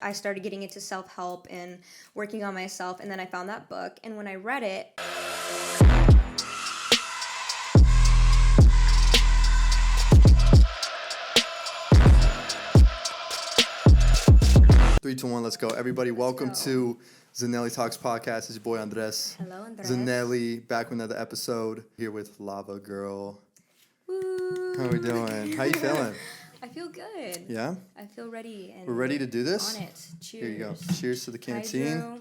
I started getting into self-help and working on myself, and then I found that book, and when I read it, 3, 2, 1, let's go. Everybody, welcome to Zannelli Talks Podcast. It's your boy Andres. Hello, Andres. Zannelli, back with another episode here with Lavagrll. Woo. How are we doing? How you feeling? I feel good. Yeah? I feel ready. And we're ready to do this? On it. Cheers. Here you go. Cheers to the canteen.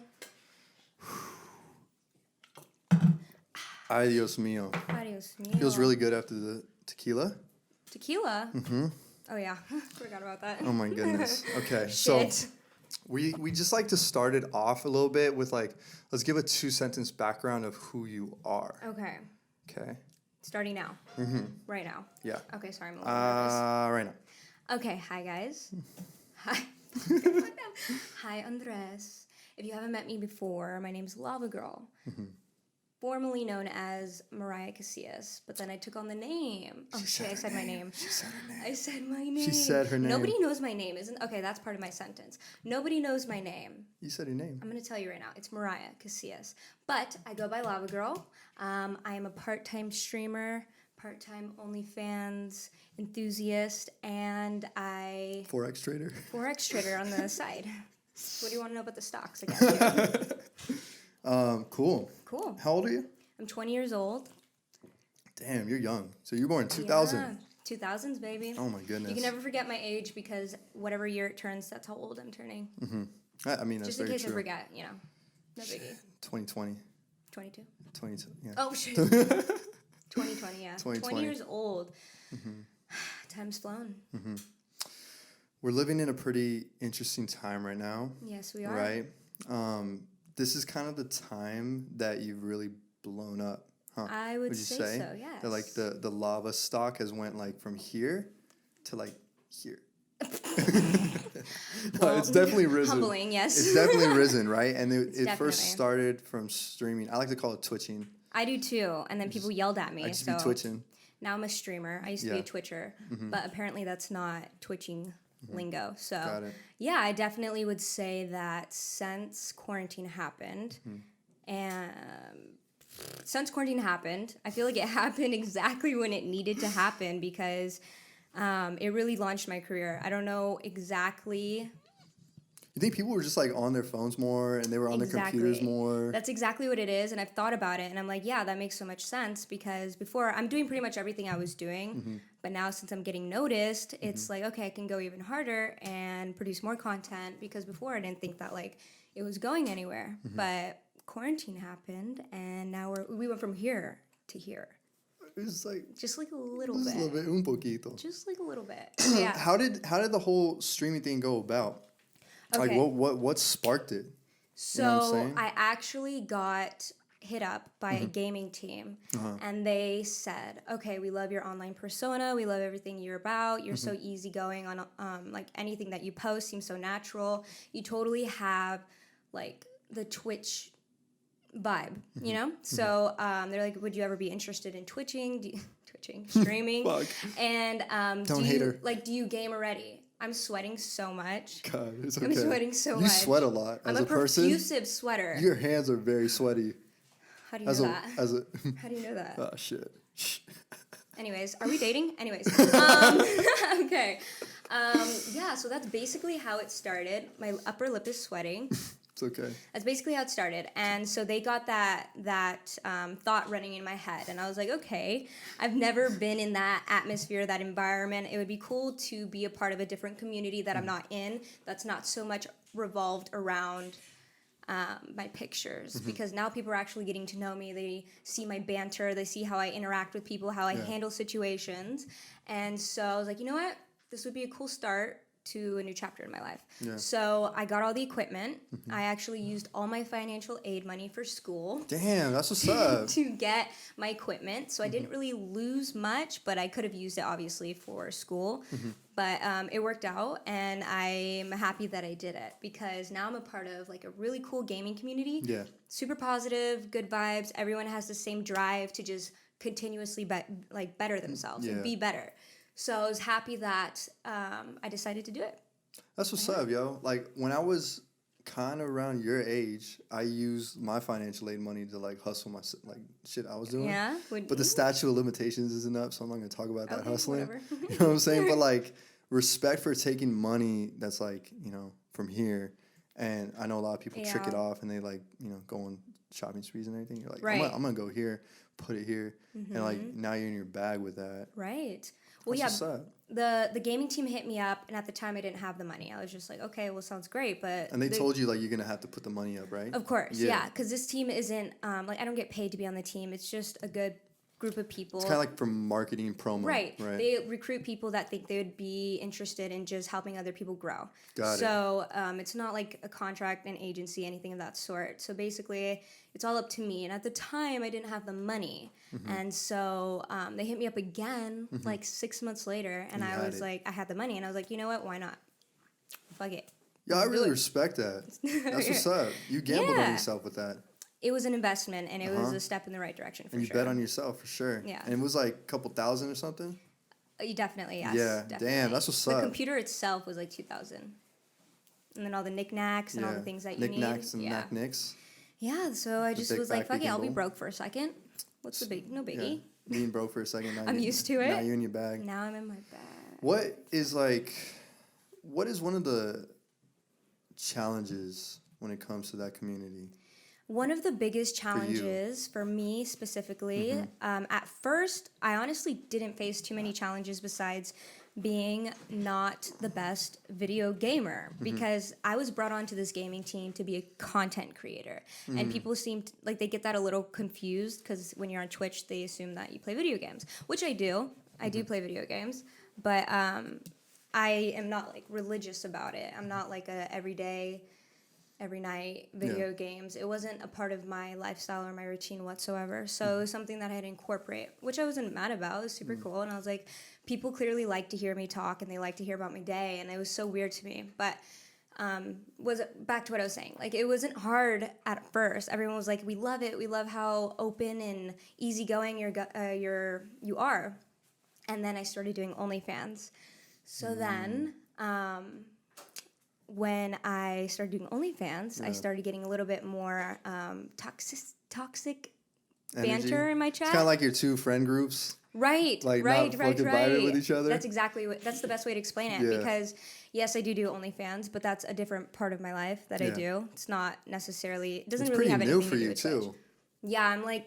Adios mio. Adios mio. Feels really good after the tequila. Tequila? Mm-hmm. Oh, yeah. Forgot about that. Oh, my goodness. Okay, so we just like to start it off a little bit with let's give a 2-sentence background of who you are. Okay. Okay. Starting now. Mm-hmm. Right now. Yeah. Okay, sorry, I'm a little nervous. Right now. Okay, hi guys. Hi. Hi, Andres. If you haven't met me before, my name's Lavagrll. Mm-hmm. Formerly known as Mariah Casillas, but then I took on the name. Oh, shit, I said my name. She said her name. I said my name. She said her name. Nobody knows my name, isn't? Okay, that's part of my sentence. Nobody knows my name. You said your name. I'm going to tell you right now. It's Mariah Casillas. But I go by Lavagrll. I am a part-time streamer, part-time OnlyFans enthusiast, and I... Forex trader. Forex trader on the side. What do you want to know about the stocks? I got you. Cool. Cool. How old are you? I'm 20 years old. Damn, you're young. So you were born in 2000. Yeah, 2000s, baby. Oh my goodness. You can never forget my age because whatever year it turns, that's how old I'm turning. Mm-hmm. I mean, that's just in very case true. I forget, you know. No biggie. 2020. 22? 22, yeah. Oh, shit. 2020, yeah. 2020. 20 years old. Mm-hmm. Time's flown. Mm-hmm. We're living in a pretty interesting time right now. Yes, we are. Right? This is kind of the time that you've really blown up, huh? I would say so, yes. That the lava stock has went from here to here. Well, it's definitely risen. Humbling, yes. It's definitely risen, right? And it first definitely. started from streaming. I like to call it twitching. I do too, and then people yelled at me. I just be twitching. Now I'm a streamer. I used to be a Twitcher, but apparently that's not twitching lingo. So Got it. yeah, I definitely would say that since quarantine happened, I feel like it happened exactly when it needed to happen because it really launched my career. I don't know exactly. You think people were just on their phones more and they were on their computers more? That's exactly what it is, and I've thought about it, and I'm like, yeah, that makes so much sense because before I'm doing pretty much everything I was doing, but now since I'm getting noticed, it's like, okay, I can go even harder and produce more content because before I didn't think that it was going anywhere, but quarantine happened, and now we went from here to here. It's just a little just bit. A little bit, un poquito. Just a little bit. Yeah. How did the whole streaming thing go about? Okay. What sparked it? So you know what I'm saying? I actually got hit up by a gaming team, and they said, okay, we love your online persona, we love everything you're about, you're so easygoing on anything that you post seems so natural, you totally have the Twitch vibe, you know? So they're like, would you ever be interested in streaming? Fuck. And Don't hate her. do you game already? I'm sweating so much. God, it's okay. I'm sweating so much. You sweat a lot as a person. I'm a profuse sweater. Your hands are very sweaty. How do you know that? How do you know that? Oh, shit. Anyways, are we dating? Anyways. Okay. Yeah, so that's basically how it started. My upper lip is sweating. It's okay. That's basically how it started. And so they got that thought running in my head. And I was like, okay, I've never been in that atmosphere, that environment. It would be cool to be a part of a different community that I'm not in, that's not so much revolved around my pictures. Because now people are actually getting to know me. They see my banter. They see how I interact with people, how I handle situations. And so I was like, you know what? This would be a cool start to a new chapter in my life. Yeah. So I got all the equipment. I actually used all my financial aid money for school. Damn, that's what's up. To get my equipment. So I didn't really lose much, but I could have used it obviously for school. But it worked out, and I'm happy that I did it because now I'm a part of a really cool gaming community. Yeah. Super positive, good vibes. Everyone has the same drive to just continuously better themselves and be better. So I was happy that I decided to do it. That's what's up, yo. Like, when I was kind of around your age, I used my financial aid money to, like, hustle my, like, shit I was doing. Yeah? But the statute of limitations isn't up, so I'm not going to talk about that Okay, hustling. whatever. You know what I'm saying? But, like, respect for taking money that's, like, you know, from here. And I know a lot of people trick it off and they, like, you know, go on shopping sprees and everything. You're like, I'm going to go here, put it here. And, like, now you're in your bag with that. Right. Well, That's what's up. the gaming team hit me up, and at the time I didn't have the money. I was just like, okay, well, sounds great, but... And they told you, like, you're going to have to put the money up, right? Of course, yeah, because this team isn't, like, I don't get paid to be on the team. It's just a good group of people. It's kind of like for marketing promo. Right. They recruit people that think they would be interested in just helping other people grow. Got it. So it's not like a contract, an agency, anything of that sort. So basically, it's all up to me. And at the time, I didn't have the money. And so they hit me up again, like 6 months later. And I was like, I had the money. And I was like, you know what? Why not? Fuck it. Yeah, I really respect that. That's what's up. You gambled on yourself with that. It was an investment, and it was a step in the right direction, for sure. And you bet on yourself, for sure. Yeah. And it was like a couple thousand or something? Definitely, yes. Yeah, definitely. damn, that's what's the up. The computer itself was like $2,000. And then all the knickknacks and all the things that you need. Knickknacks and knack-nicks. Yeah, so I just was like, fuck it, I'll be boom. broke for a second. What's the big? No biggie. Yeah. Being broke for a second. Now I'm used to it. Now you're in your bag. Now I'm in my bag. What is one of the challenges when it comes to that community? One of the biggest challenges for me specifically, at first, I honestly didn't face too many challenges besides being not the best video gamer, because I was brought onto this gaming team to be a content creator. And people seem like they get that a little confused, because when you're on Twitch, they assume that you play video games, which I do. I do play video games, but I am not like religious about it. I'm not like a every night video games. It wasn't a part of my lifestyle or my routine whatsoever. So it was something that I had to incorporate, which I wasn't mad about. It was super cool. And I was like, people clearly like to hear me talk, and they like to hear about my day. And it was so weird to me. But was back to what I was saying. Like, it wasn't hard at first. Everyone was like, we love it. We love how open and easygoing you are. And then I started doing OnlyFans. So then... when I started doing OnlyFans, I started getting a little bit more toxic banter in my chat. It's kind of like your two friend groups. Right, like right. with each other. That's the best way to explain it. Because yes, I do OnlyFans, but that's a different part of my life that I do. It's not necessarily. It doesn't really have anything to do with Twitch. Too. Yeah, I'm like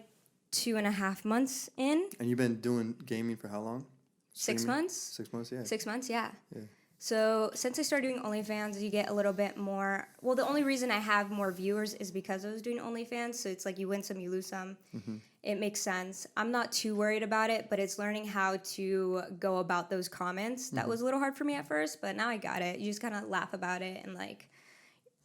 2.5 months in. And you've been doing gaming for how long? 6 months. 6 months, yeah. 6 months, yeah. So since I started doing OnlyFans, you get a little bit more... Well, the only reason I have more viewers is because I was doing OnlyFans. So it's like you win some, you lose some. It makes sense. I'm not too worried about it, but it's learning how to go about those comments. That was a little hard for me at first, but now I got it. You just kind of laugh about it, and like,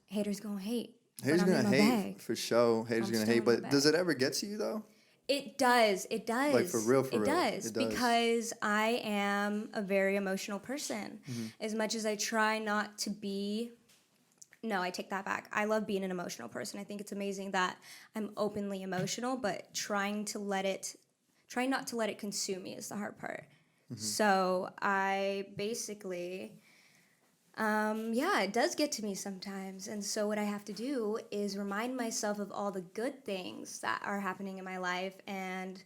haters gonna hate. Haters gonna hate, for sure. Haters gonna hate. But does it ever get to you, though? It does. It does. Like, for real, it does. Because I am a very emotional person. As much as I try not to be... No, I take that back. I love being an emotional person. I think it's amazing that I'm openly emotional, but trying not to let it consume me is the hard part. So I basically... it does get to me sometimes. And so what I have to do is remind myself of all the good things that are happening in my life and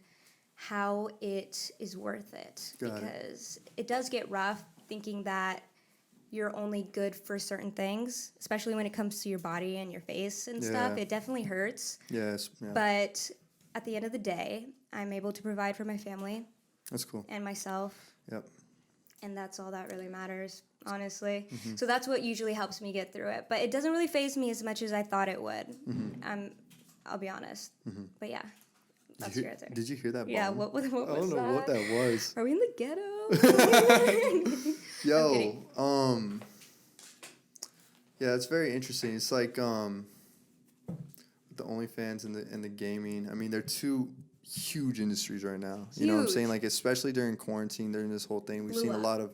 how it is worth it. Because it does get rough thinking that you're only good for certain things, especially when it comes to your body and your face and stuff. It definitely hurts. Yes. Yeah. But at the end of the day, I'm able to provide for my family. That's cool. And myself. Yep. And that's all that really matters, honestly. So that's what usually helps me get through it. But it doesn't really faze me as much as I thought it would. I'll be honest. But yeah, that's your answer. Did you hear that? Yeah, what was that? I don't know what that was. Are we in the ghetto? Yo, yeah, it's very interesting. It's like the OnlyFans and the gaming. I mean, they're two huge industries right now. You know what I'm saying? Like, especially during quarantine, during this whole thing, we've seen a lot of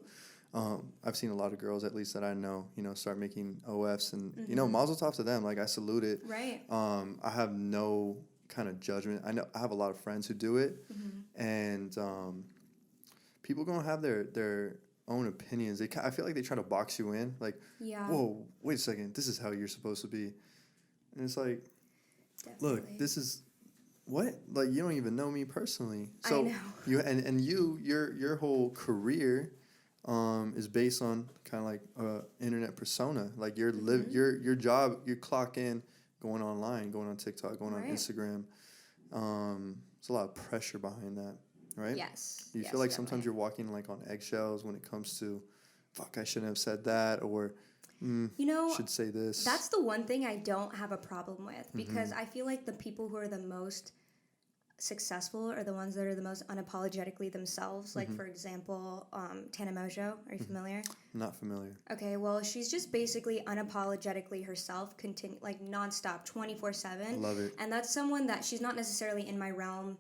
I've seen a lot of girls, at least that I know, start making OFs, and mazel tov to them. Like, I salute it. Right. I have no kind of judgment. I know I have a lot of friends who do it, and people gonna have their own opinions. I feel like they try to box you in. Like, whoa, wait a second. This is how you're supposed to be. And it's like, look, this is what? Like, you don't even know me personally. So I know. Your whole career is based on kind of like internet persona. Like your job, you clock in, going online, going on TikTok, going on Instagram. There's a lot of pressure behind that, right? Yes. You feel like sometimes you're walking like on eggshells when it comes to, fuck, I shouldn't have said that, or should say this. That's the one thing I don't have a problem with, because I feel like the people who are the most successful are the ones that are the most unapologetically themselves. Like, for example, Tana Mojo. Are you familiar? Not familiar. Okay, well, she's just basically unapologetically herself, like nonstop, 24/7. I love it. And that's someone that she's not necessarily in my realm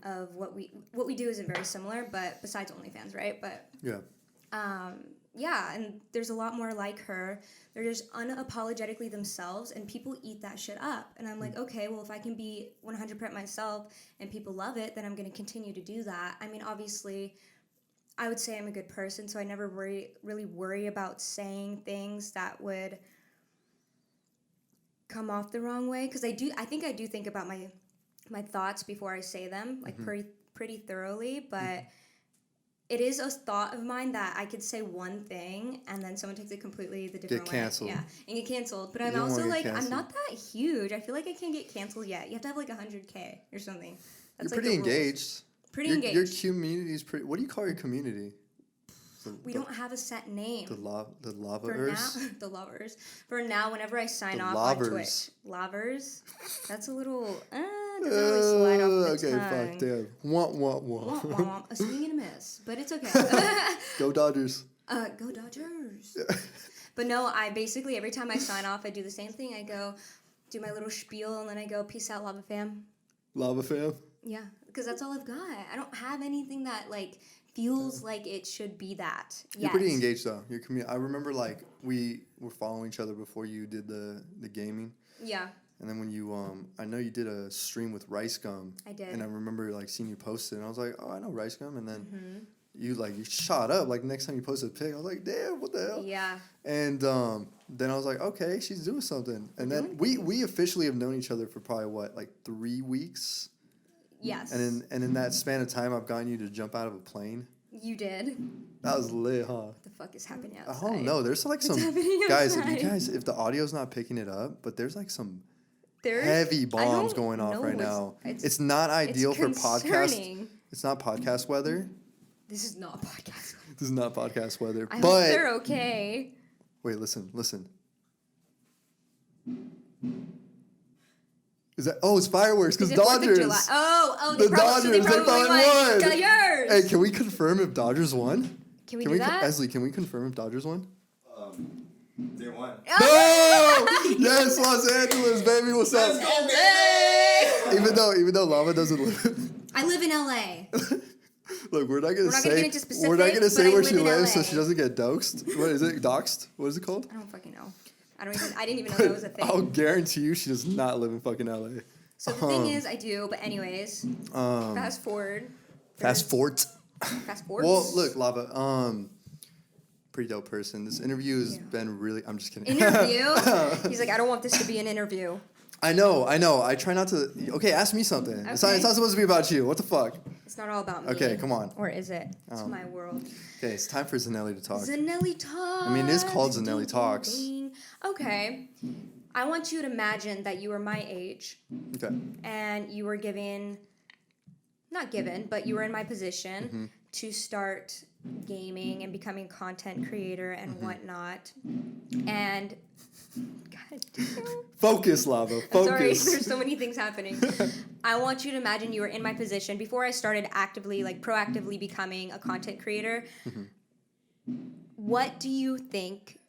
of what we do isn't very similar, but besides OnlyFans, right? But yeah, and there's a lot more like her. They're just unapologetically themselves, and people eat that shit up. And I'm like, okay, well, if I can be 100% myself and people love it, then I'm going to continue to do that. I mean, obviously, I would say I'm a good person, so I never really worry about saying things that would come off the wrong way. Because I think I do think about my thoughts before I say them, like pretty thoroughly, but... It is a thought of mine that I could say one thing and then someone takes it completely the different way. Get canceled. Yeah, and get canceled. But I'm also like, I'm not that huge. I feel like I can't get canceled yet. You have to have like 100K or something. That's You're pretty engaged. Engaged. Your community is pretty... What do you call your community? We don't have a set name. The Lavagrll? The Lavagrll. For now, whenever I sign off on Twitch. Lavagrll? That's a little... doesn't really slide off the tongue. Okay, fuck, damn. Womp. A swing and a miss. But it's okay. Go Dodgers. Go Dodgers. But no, I basically, every time I sign off, I do the same thing. I go, do my little spiel, and then I go, peace out, Lava fam. Lava fam? Yeah, because that's all I've got. I don't have anything that, like... feels like it should be that. You're pretty engaged though. I remember like we were following each other before you did the gaming. Yeah. And then when you I know you did a stream with Rice Gum. I did. And I remember like seeing you post it, and I was like, oh, I know Rice Gum. And then you shot up. Like next time you posted a pic, I was like, damn, what the hell? Yeah. And then I was like, okay, she's doing something. And then we officially have known each other for probably what, like 3 weeks. Yes. And in that span of time, I've gotten you to jump out of a plane. You did. That was lit, huh? What the fuck is happening outside? I don't know. There's like some guys. If the audio's not picking it up, but there's like some heavy bombs going off right now. It's not ideal for podcast. It's not podcast weather. This is not podcast weather. This is not podcast weather. I hope they're okay. Wait, listen. Is that? Oh, it's fireworks because Dodgers. The Dodgers. They probably won. Got yours. Hey, can we confirm if Dodgers won? Can we do that? Leslie, can we confirm if Dodgers won? They won. Oh! Yes, Los Angeles, baby. What's up? Let's go, baby! Even though Lava doesn't live. I live in LA. Look, we're not gonna say where she lives so she doesn't get doxed. What is it? Doxed? What is it called? I don't fucking know. I didn't even know that was a thing. I'll guarantee you she does not live in fucking LA. So the thing is, I do, but anyways, fast forward. Well, look, Lava, pretty dope person. This interview has been really... I'm just kidding. Interview? He's like, I don't want this to be an interview. I know. I try not to... Okay, ask me something. Okay. It's not supposed to be about you. What the fuck? It's not all about me. Okay, come on. Or is it? It's my world. Okay, it's time for Zannelli to talk. Zannelli Talks. I mean, it is called Zannelli Talks. Okay. I want you to imagine that you were my age. Okay. And you were but you were in my position to start gaming and becoming a content creator and whatnot. And God damn. Focus, Lava. Focus. Sorry, there's so many things happening. I want you to imagine you were in my position before I started proactively becoming a content creator. What do you think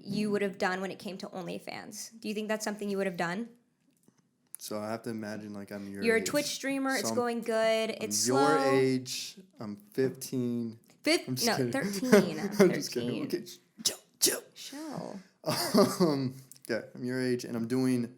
you would have done when it came to OnlyFans? Do you think that's something you would have done? So I have to imagine like I'm your You're age. A Twitch streamer. So it's going good. It's slow. Your age. I'm 15. 13. I'm 13. just kidding. Okay, chill. Chill. Yeah, I'm your age, and I'm doing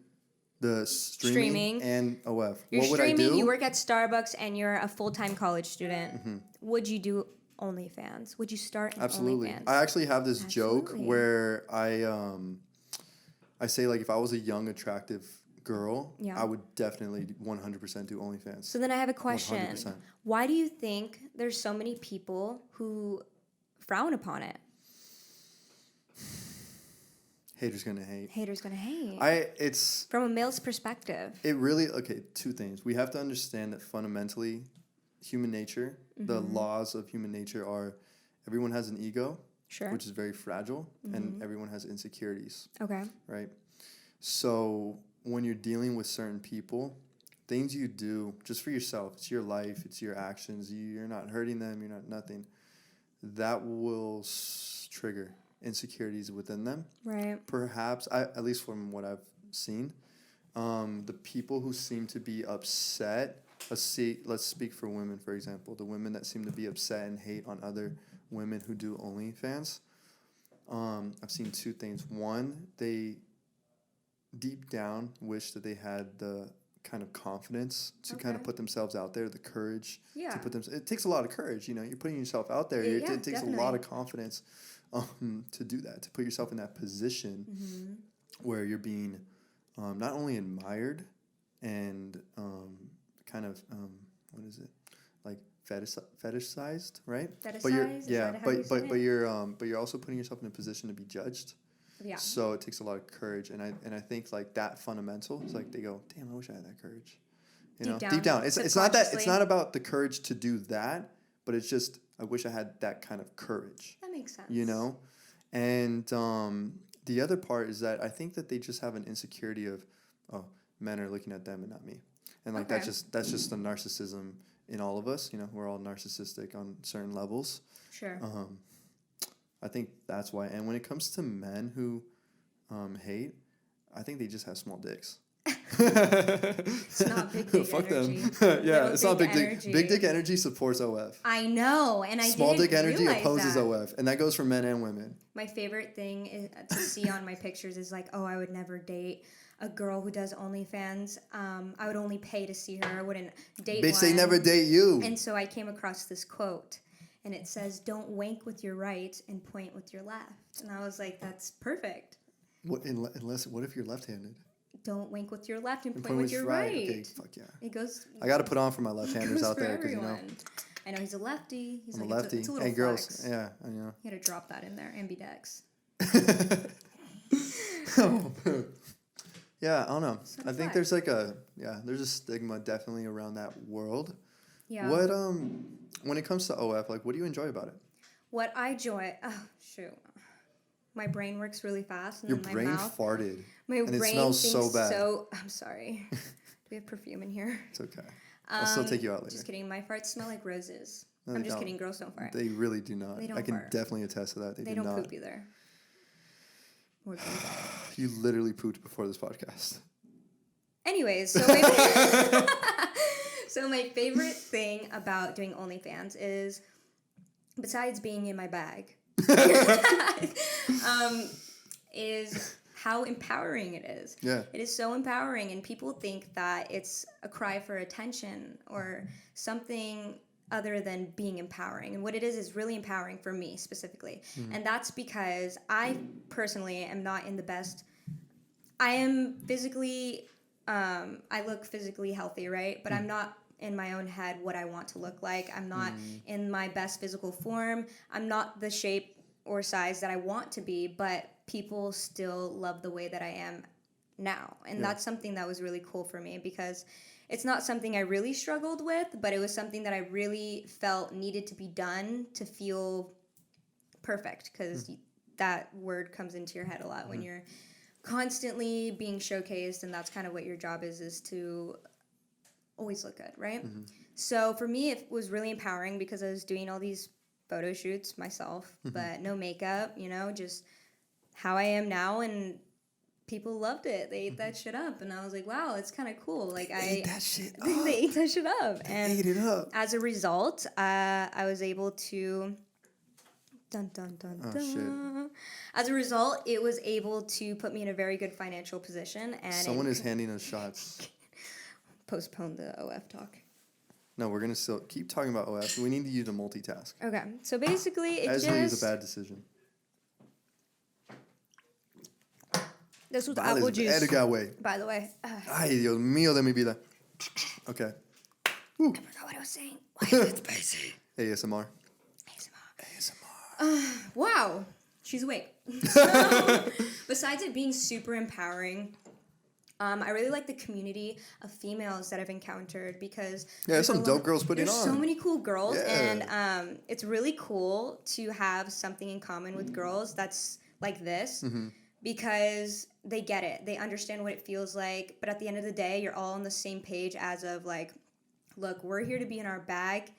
the streaming and OF. You're what would I do? You work at Starbucks, and you're a full-time college student. Would you do OnlyFans? Would you start an Absolutely. OnlyFans? I actually have this joke Absolutely. where I say, like, if I was a young, attractive girl, Yeah. I would definitely 100% do OnlyFans. So then I have a question. 100%. Why do you think there's so many people who frown upon it? Haters gonna hate. Haters gonna hate. It's From a male's perspective. it really okay. Two things. We have to understand that fundamentally, human nature, the laws of human nature are, everyone has an ego, Sure. which is very fragile, and everyone has insecurities, Okay. right? So when you're dealing with certain people, things you do just for yourself, it's your life, it's your actions. You're not hurting them. You're not nothing. That will trigger insecurities within them. Right. Perhaps, at least from what I've seen, the people who seem to be upset, let's speak for women, for example, the women that seem to be upset and hate on other women who do OnlyFans, I've seen two things. One, they deep down wish that they had the kind of confidence to kind of put themselves out there, the courage to put them. It takes a lot of courage, you know. You're putting yourself out there. It takes definitely a lot of confidence to do that, to put yourself in that position where you're being not only admired and kind of what is it, like fetishized, right? Fetishized. But you're also putting yourself in a position to be judged. Yeah. So it takes a lot of courage, and I think like that fundamental is like they go, damn, I wish I had that courage. Deep down. It's not about the courage to do that, but it's just I wish I had that kind of courage. That makes sense. You know, and the other part is that I think that they just have an insecurity of, oh, men are looking at them and not me, and like that's just the narcissism in all of us. You know, we're all narcissistic on certain levels. Sure. I think that's why. And when it comes to men who hate, I think they just have small dicks. It's not big dick Fuck energy. them. Yeah, it's not big energy. dick. Big dick energy supports OF. I know, and Small dick energy realize opposes that. OF, and that goes for men and women. My favorite thing is, to see on my pictures is like, oh, I would never date a girl who does OnlyFans. I would only pay to see her. I wouldn't date Bitch, one. they never date you. And so I came across this quote, and it says, "Don't wank with your right and point with your left." And I was like, that's perfect. What if you're left-handed? Don't wank with your left and point with your right. Okay, fuck yeah. It goes. I got to put on for my left-handers out there because I know he's a lefty. He's I'm like a lefty. It's a little hey, girls, flex. yeah, I know. You had to drop that in there. Ambidex. Yeah, I don't know. I think flex. there's there's a stigma definitely around that world. Yeah. What when it comes to OF, like, what do you enjoy about it? What I enjoy, shoot, my brain works really fast, and Your then brain my mouth, farted, my and brain it smells so thinks bad. I'm sorry. Do we have perfume in here? It's okay. I'll still take you out later. Just kidding. My farts smell like roses. No, I'm they just don't. kidding. Girls don't fart. They really do not. They don't I can fart. definitely attest to that. They do don't not. poop either. Or do they? You literally pooped before this podcast. Anyways, so my favorite thing about doing OnlyFans is, besides being in my bag, is how empowering it is. Yeah. It is so empowering, and people think that it's a cry for attention or something other than being empowering. And what it is really empowering for me specifically. Mm-hmm. And that's because I personally am not in the best. I am physically, I look physically healthy, right? But I'm not in my own head what I want to look like. I'm not in my best physical form. I'm not the shape or size that I want to be, but people still love the way that I am now. And that's something that was really cool for me, because it's not something I really struggled with, but it was something that I really felt needed to be done to feel perfect, because that word comes into your head a lot when you're constantly being showcased, and that's kind of what your job is to always look good, right? So for me, it was really empowering because I was doing all these photo shoots myself, but no makeup, just how I am now, and people loved it. They ate that shit up, and I was like, wow, it's kind of cool. Like, They ate that shit up. They ate that shit up. And ate it up. as a result, I was able to dun dun dun dun. Shit. As a result, it was able to put me in a very good financial position, and Someone is handing us shots. postpone the OF talk. No, we're gonna still keep talking about OF. We need you to multitask. Okay, so basically it Esme is a bad decision. This was Vale, apple juice. verga, güey. By the way. Ay, Dios mío de mi vida. Okay. Woo. I forgot what I was saying. Why is it spicy? ASMR. Wow, she's awake. Besides it being super empowering, I really like the community of females that I've encountered because there's some dope girls putting there's on. so many cool girls, Yeah. and it's really cool to have something in common with girls that's like this. Because they get it, they understand what it feels like, but at the end of the day, you're all on the same page as of like, look, we're here to be in our bag.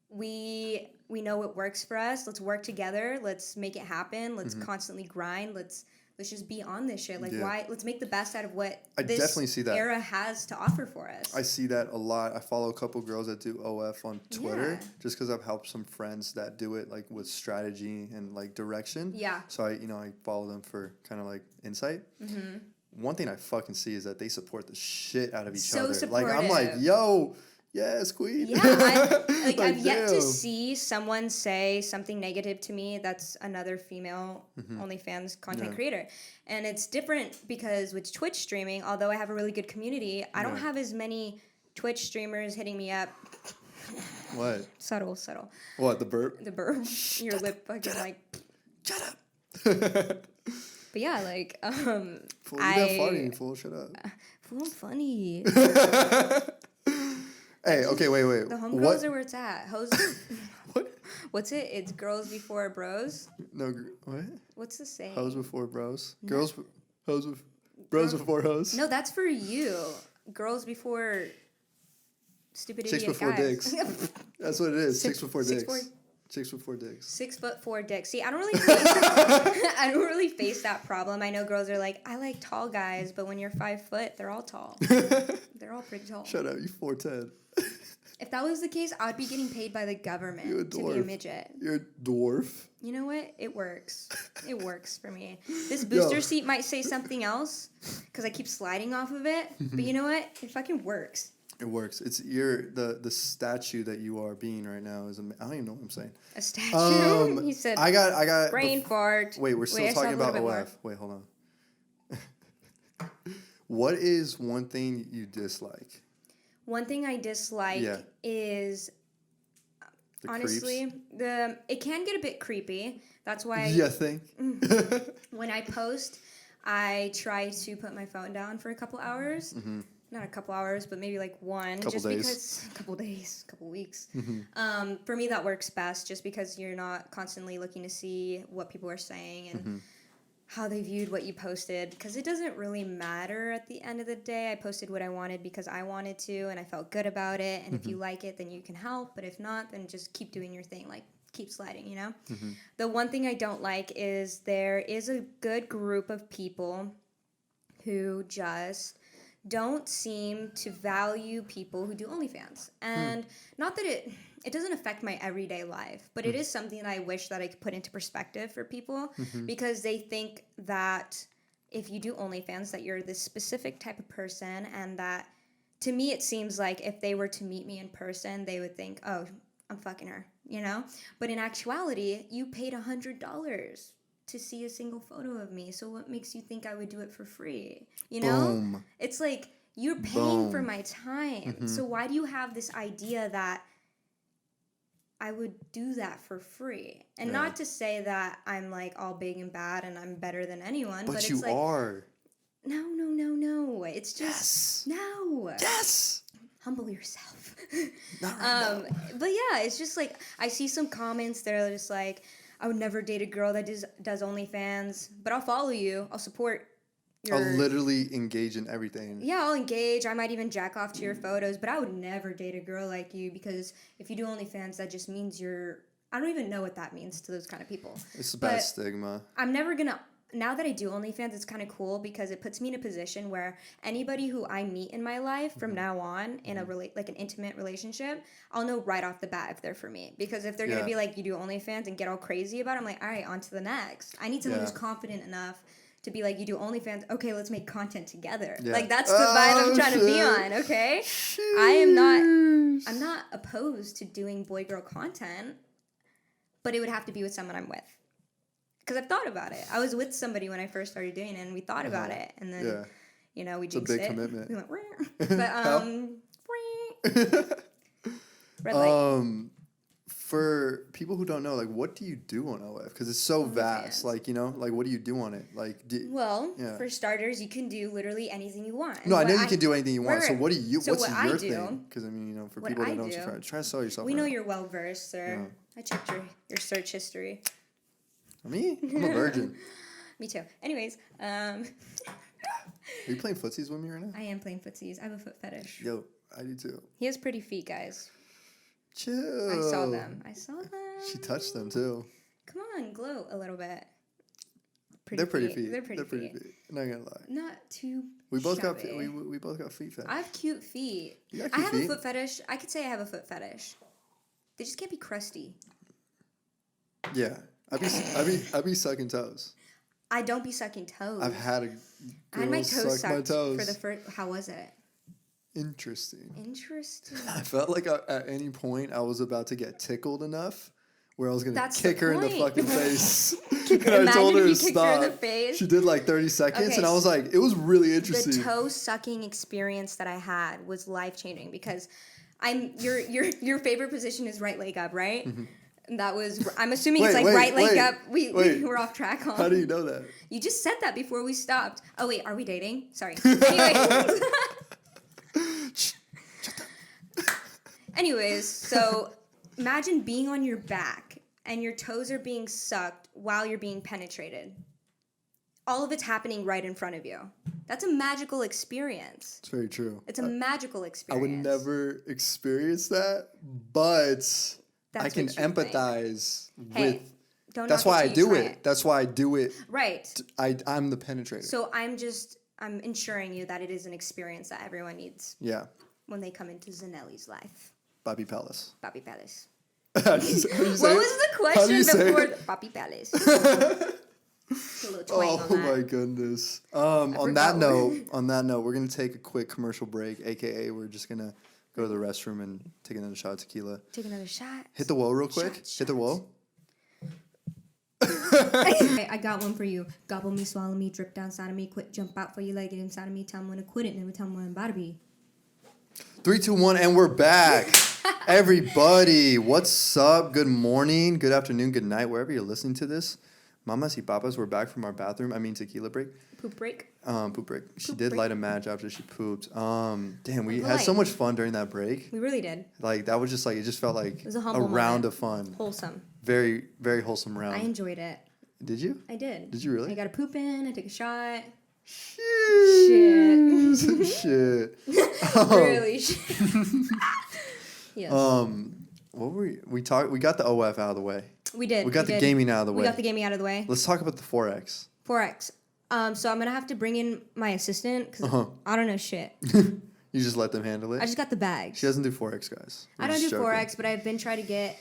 We know what works for us. Let's work together. Let's make it happen. Let's constantly grind. Let's just be on this shit. Like, why? Let's make the best out of what this definitely see that. era has to offer for us. I see that a lot. I follow a couple girls that do OF on Twitter just because I've helped some friends that do it like with strategy and like direction. Yeah. So I follow them for kind of like insight. One thing I fucking see is that they support the shit out of each other. Supportive. Like I'm like, yo, yes, queen. Yeah, I've yet to damn. see someone say something negative to me that's another female OnlyFans content creator. And it's different because with Twitch streaming, although I have a really good community, I don't have as many Twitch streamers hitting me up. What? Subtle. What, the burp? The burp. Your lip fucking like... Shut up. But yeah, like, Fool, you got funny, fool. Shut up. Fool, I'm funny. Hey, okay, wait. The homegirls are where it's at. Hoes... What? What's it? It's girls before bros? No, what? What's the saying? Hoes before bros. Girls, hoes with bros before hoes. No, that's for you. Girls before stupid Chicks idiot before guys. dicks. That's what it is. Chicks before dicks. 6'4" dicks. 6'4" dick. See, I don't really I don't really face that problem. I know girls are like, I like tall guys, but when you're 5 foot, they're all tall. They're all pretty tall. Shut up, you 4'10". If that was the case, I'd be getting paid by the government You're a to be a dwarf. midget. You're a dwarf. You know what? It works. It works for me. This booster seat might say something else because I keep sliding off of it. But you know what? It fucking works. It works. It's the statue that you are being right now is. I don't even know what I'm saying. A statue? He said. I got brain fart. Wait, we're still talking about OF. Wait, hold on. What is one thing you dislike? One thing I dislike is The honestly creeps? it can get a bit creepy. That's why You think? when I post, I try to put my phone down for a couple hours. Not a couple hours, but maybe like one. Couple days. A couple days, couple weeks. For me, that works best just because you're not constantly looking to see what people are saying and how they viewed what you posted. Because it doesn't really matter at the end of the day. I posted what I wanted because I wanted to and I felt good about it. And if you like it, then you can help. But if not, then just keep doing your thing. Like, keep sliding, you know? The one thing I don't like is there is a good group of people who just don't seem to value people who do OnlyFans. And not that it doesn't affect my everyday life, but it is something that I wish that I could put into perspective for people because they think that if you do OnlyFans that you're this specific type of person, and that to me it seems like if they were to meet me in person, they would think, oh, I'm fucking her, you know? But in actuality, you paid $100 to see a single photo of me. So what makes you think I would do it for free? You know? Boom. It's like you're paying for my time. So why do you have this idea that I would do that for free? And not to say that I'm like all big and bad and I'm better than anyone, but it's you like are. No. It's just no. Yes. Humble yourself. Not right now. But yeah, it's just like I see some comments that are just like, I would never date a girl that does OnlyFans, but I'll follow you. I'll support your... I'll literally engage in everything. Yeah, I'll engage. I might even jack off to your photos, but I would never date a girl like you because if you do OnlyFans, that just means you're... I don't even know what that means to those kind of people. It's a bad stigma. I'm never going to... Now that I do OnlyFans, it's kind of cool because it puts me in a position where anybody who I meet in my life from now on in like an intimate relationship, I'll know right off the bat if they're for me. Because if they're going to be like, you do OnlyFans and get all crazy about it, I'm like, all right, on to the next. I need someone who's confident enough to be like, you do OnlyFans, okay, let's make content together. Yeah. Like, that's the vibe I'm trying to be on, okay? I'm not opposed to doing boy-girl content, but it would have to be with someone I'm with. Because I've thought about it. I was with somebody when I first started doing it, and we thought about it, and then, you know, we jinxed it. It's a big commitment. We went, but, red light. For people who don't know, like, what do you do on OF? Because it's so vast. Like, you know, like, what do you do on it? Like, for starters, you can do literally anything you want. No, I know you can do anything you want. So what do you? So what's what your I do, thing? Because I mean, you know, for people that don't, try to sell yourself. We know you're well versed, sir. I checked your search history. Me? I'm a virgin. Me too. Anyways, Are you playing footsies with me right now? I am playing footsies. I have a foot fetish. Yo, I do too. He has pretty feet, guys. Chill. I saw them. She touched them too. Come on, gloat a little bit. They're pretty feet. They're pretty feet. Not gonna lie. Not too. We both got shabby. we both got feet fetish. I have cute feet. You got I cute have feet? a foot fetish. I could say I have a foot fetish. They just can't be crusty. Yeah, I be sucking toes. I don't be sucking toes. I've had a girl I had my toes suck my sucked toes. for the first. How was it? Interesting. I felt like at any point I was about to get tickled enough where I was gonna That's kick the her in the point. fucking face. Imagine I told her if you to kicked her in stop. the face. She did like 30 seconds, Okay, and I was like, it was really interesting. The toe sucking experience that I had was life changing because your favorite position is right leg up, right? Mm-hmm. And that was I'm assuming it's like right leg up. We were off track on. How do you know that? You just said that before we stopped. Oh wait, are we dating? Sorry. Anyway. Anyways, so imagine being on your back and your toes are being sucked while you're being penetrated. All of it's happening right in front of you. That's a magical experience. It's very true. It's a magical experience. I would never experience that, but I can empathize with. That's why I do it. That's why I do it. Right. I'm the penetrator. So I'm ensuring you that it is an experience that everyone needs. Yeah. When they come into Zannelli's life. Bobby Palace. Bobby Palace. What was the question before Bobby Palace? Oh my goodness. On that note, we're gonna take a quick commercial break, aka we're just gonna go to the restroom and take another shot of tequila. Take another shot. Hit the wall real quick. Hit the wall. I got one for you. Gobble me, swallow me, drip down inside of me, quit, jump out for you, like it inside of me, tell me when to quit it, never tell me when I'm about to be. 3, 2, 1, and we're back. Everybody, what's up? Good morning, good afternoon, good night, wherever you're listening to this. Mamas y papas, we're back from our tequila break. Poop break. Poop break. She did light a match after she pooped. Damn, we had so much fun during that break. We really did. Like, that was just like, it just felt like it was a round of fun. Wholesome. Very, very wholesome round. I enjoyed it. Did you? I did. Did you really? I got a poop in, I took a shot. Shit. Shit. Really shit. Yes. What were we talked? We got the OF out of the way. We did. We got the gaming out of the way. We got the gaming out of the way. Let's talk about the 4X. 4X. So I'm gonna have to bring in my assistant because I don't know shit. You just let them handle it? I just got the bags. She doesn't do 4X, guys. I don't do 4X, but I've been trying to get.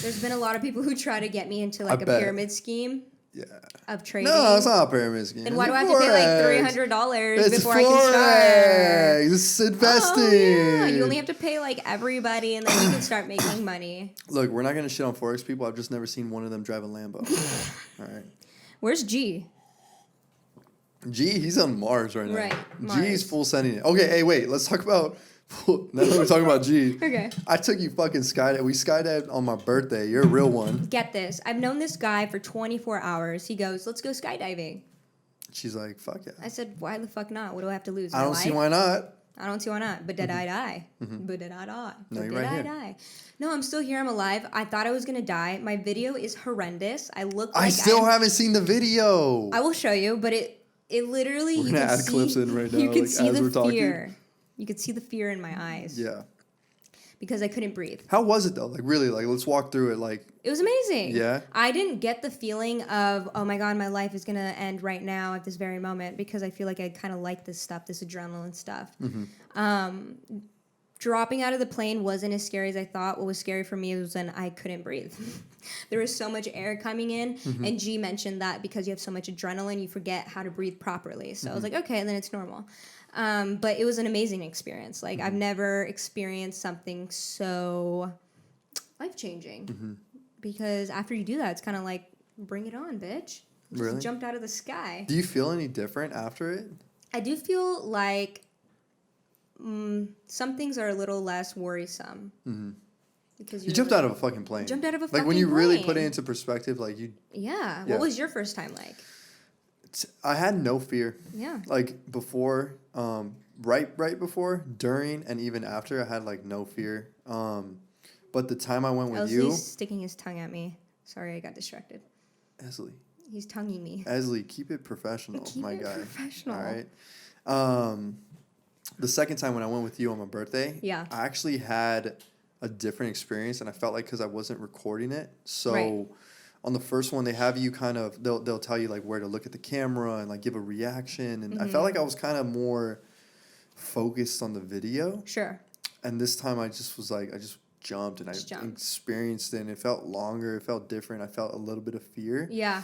There's been a lot of people who try to get me into like a pyramid scheme. Yeah. Of trading. No, it's not a pyramid scheme. Then why do I have to pay like $300 before I can start? It's investing. Oh, yeah. You only have to pay like everybody, and then you can start making money. Look, we're not gonna shit on 4X people. I've just never seen one of them drive a Lambo. All right. Where's G? G, he's on Mars right now. Right. G's full sending it. Okay, hey, wait. Let's talk about. Now that we're talking about G. Okay. I took you fucking skydiving. We skydived on my birthday. You're a real one. Get this. I've known this guy for 24 hours. He goes, let's go skydiving. She's like, fuck yeah. I said, why the fuck not? What do I have to lose? I don't see why not. I don't see why not. But did I die? But did I die? No, but you're did right I here. die? No, I'm still here. I'm alive. I thought I was going to die. My video is horrendous. I look like I still haven't seen the video. I will show you, but it literally, We're you gonna can add see, clips in right now, you can like, see as the we're talking. fear. You could see the fear in my eyes. Yeah. Because I couldn't breathe. How was it though? Like really, like let's walk through it. Like it was amazing. Yeah. I didn't get the feeling of, oh my God, my life is gonna end right now at this very moment, because I feel like I kind of like this stuff, this adrenaline stuff. dropping out of the plane wasn't as scary as I thought. What was scary for me was when I couldn't breathe. There was so much air coming in, and G mentioned that because you have so much adrenaline, you forget how to breathe properly. So I was like, okay, and then it's normal. But it was an amazing experience. Like, I've never experienced something so life-changing. Because after you do that, it's kind of like, bring it on, bitch. Just jumped out of the sky. Do you feel any different after it? I do feel like some things are a little less worrisome. Because you jumped out of a fucking plane. Jumped out of a fucking plane. Like, when you really put it into perspective, like, you... Yeah. What was your first time like? I had no fear. Yeah. Like, before, right before, during, and even after, I had, like, no fear. But the time I went with you... He's sticking his tongue at me. Sorry, I got distracted. Esley. He's tonguing me. Esley, keep it professional, my guy. Professional. All right. The second time when I went with you on my birthday, yeah, I actually had a different experience, and I felt like because I wasn't recording it. So on the first one, they have you kind of they'll tell you like where to look at the camera and like give a reaction, and I felt like I was kind of more focused on the video. Sure. And this time I just was like I just jumped and I experienced it, and it felt longer, it felt different. I felt a little bit of fear. Yeah.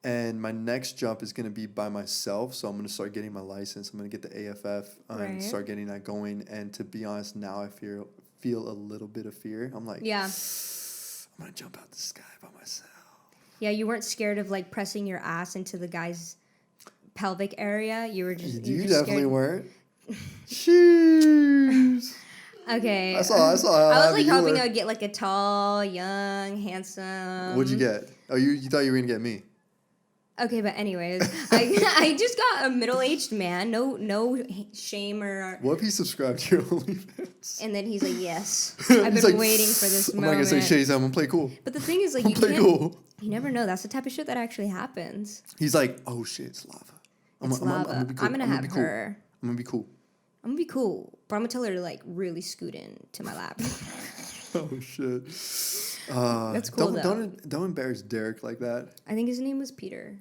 And my next jump is going to be by myself. So I'm going to start getting my license. I'm going to get the AFF and start getting that going. And to be honest, now I feel a little bit of fear. I'm like, yeah, I'm going to jump out the sky by myself. Yeah, you weren't scared of like pressing your ass into the guy's pelvic area. You were just You definitely weren't. Jeez. Okay. I saw I was like hoping I would get like a tall, young, handsome. What'd you get? Oh, you thought you were going to get me. Okay, but anyways, I just got a middle-aged man, no shame or... What if he subscribed to your OnlyFans? And then he's like, yes, I've been waiting for this moment. I'm not going to say shit, I'm going to play cool. But the thing is, like, you never know. That's the type of shit that actually happens. He's like, oh shit, it's lava. I'm gonna be cool. I'm gonna have her. I'm going to be cool. I'm going to be cool, but I'm going to tell her to, like, really scoot into my lap. Oh, shit. That's cool, don't embarrass Derek like that. I think his name was Peter.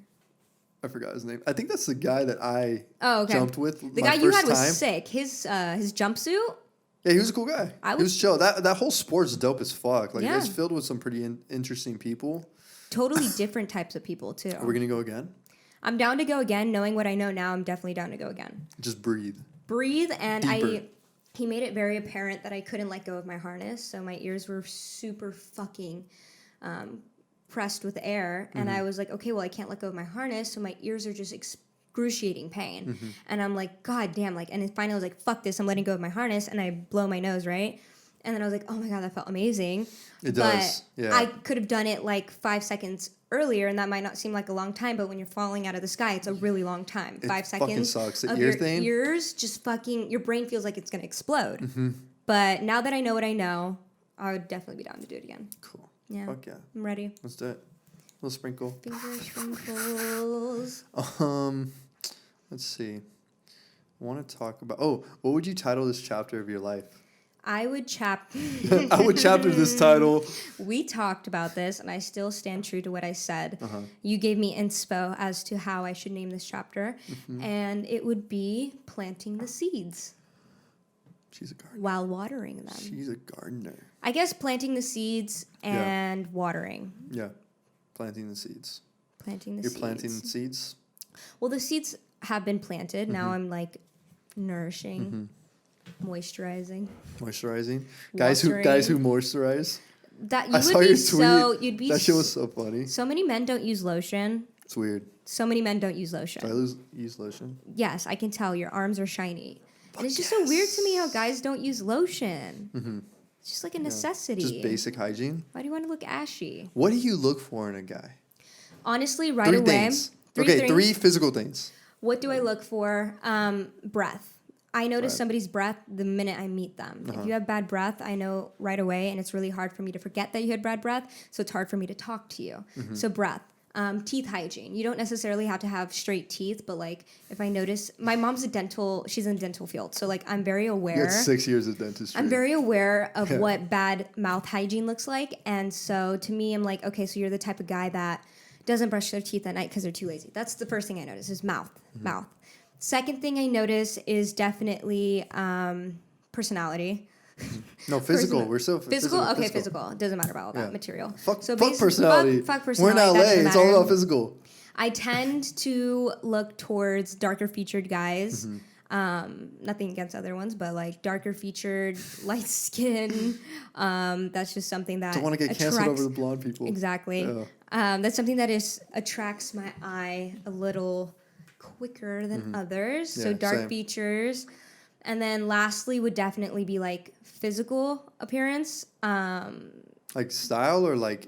I forgot his name. I think that's the guy that I jumped with. The guy you had was sick. His jumpsuit. Yeah, he was a cool guy. He was chill. That whole sport's dope as fuck. Like it's filled with some pretty interesting people. Totally different types of people too. Are we gonna go again? I'm down to go again. Knowing what I know now, I'm definitely down to go again. Just breathe. Breathe, and deeper. He made it very apparent that I couldn't let go of my harness, so my ears were super fucking pressed with air, and I was like, okay, well, I can't let go of my harness, so my ears are just excruciating pain, and I'm like, god damn, like, and then finally I was like, fuck this, I'm letting go of my harness, and I blow my nose, right? And then I was like, oh my god, that felt amazing. It does, yeah. I could have done it like 5 seconds earlier, and that might not seem like a long time, but when you're falling out of the sky, it's a really long time. 5 seconds fucking sucks. The of ear your thing? ears just fucking, your brain feels like it's gonna explode. But now that I know what I know, I would definitely be down to do it again. Cool. Yeah. Fuck yeah. I'm ready. Let's do it. Little sprinkle. Finger sprinkles. Let's see. I want to talk about. Oh, what would you title this chapter of your life? I would I would chapter this title. We talked about this, and I still stand true to what I said. You gave me inspo as to how I should name this chapter, and it would be planting the seeds. She's a gardener. While watering them. She's a gardener. I guess planting the seeds and watering. Yeah, planting the seeds. You're planting the seeds? Well, the seeds have been planted. Now I'm like nourishing, moisturizing. Guys who moisturize. That you would be so you'd be. That shit was so funny. So many men don't use lotion. It's weird. So many men don't use lotion. Do I use lotion? Yes, I can tell your arms are shiny. And it's just so weird to me how guys don't use lotion. It's just like a necessity. Just basic hygiene. Why do you want to look ashy? What do you look for in a guy? Honestly, right away. Things. Three physical things. What do I look for? Breath. I notice somebody's breath the minute I meet them. If you have bad breath, I know right away, and it's really hard for me to forget that you had bad breath, so it's hard for me to talk to you. So breath. Teeth hygiene. You don't necessarily have to have straight teeth, but like if I notice, my mom's she's in the dental field, so like I'm very aware. You had 6 years of dentistry. I'm very aware of what bad mouth hygiene looks like, and so to me, I'm like, okay, so you're the type of guy that doesn't brush their teeth at night because they're too lazy. That's the first thing I notice is mouth. Second thing I notice is definitely personality. No, physical. We're still physical. Okay, physical. It doesn't matter about all that material. Fuck personality. Fuck We're personality. in LA. It's all about physical. I tend to look towards darker featured guys. Nothing against other ones, but like darker featured, light skin. That's just something that Don't want to get canceled over the blonde people. Exactly. Yeah. That's something that attracts my eye a little quicker than others. Yeah, so dark features. And then lastly would definitely be like physical appearance. Like style or like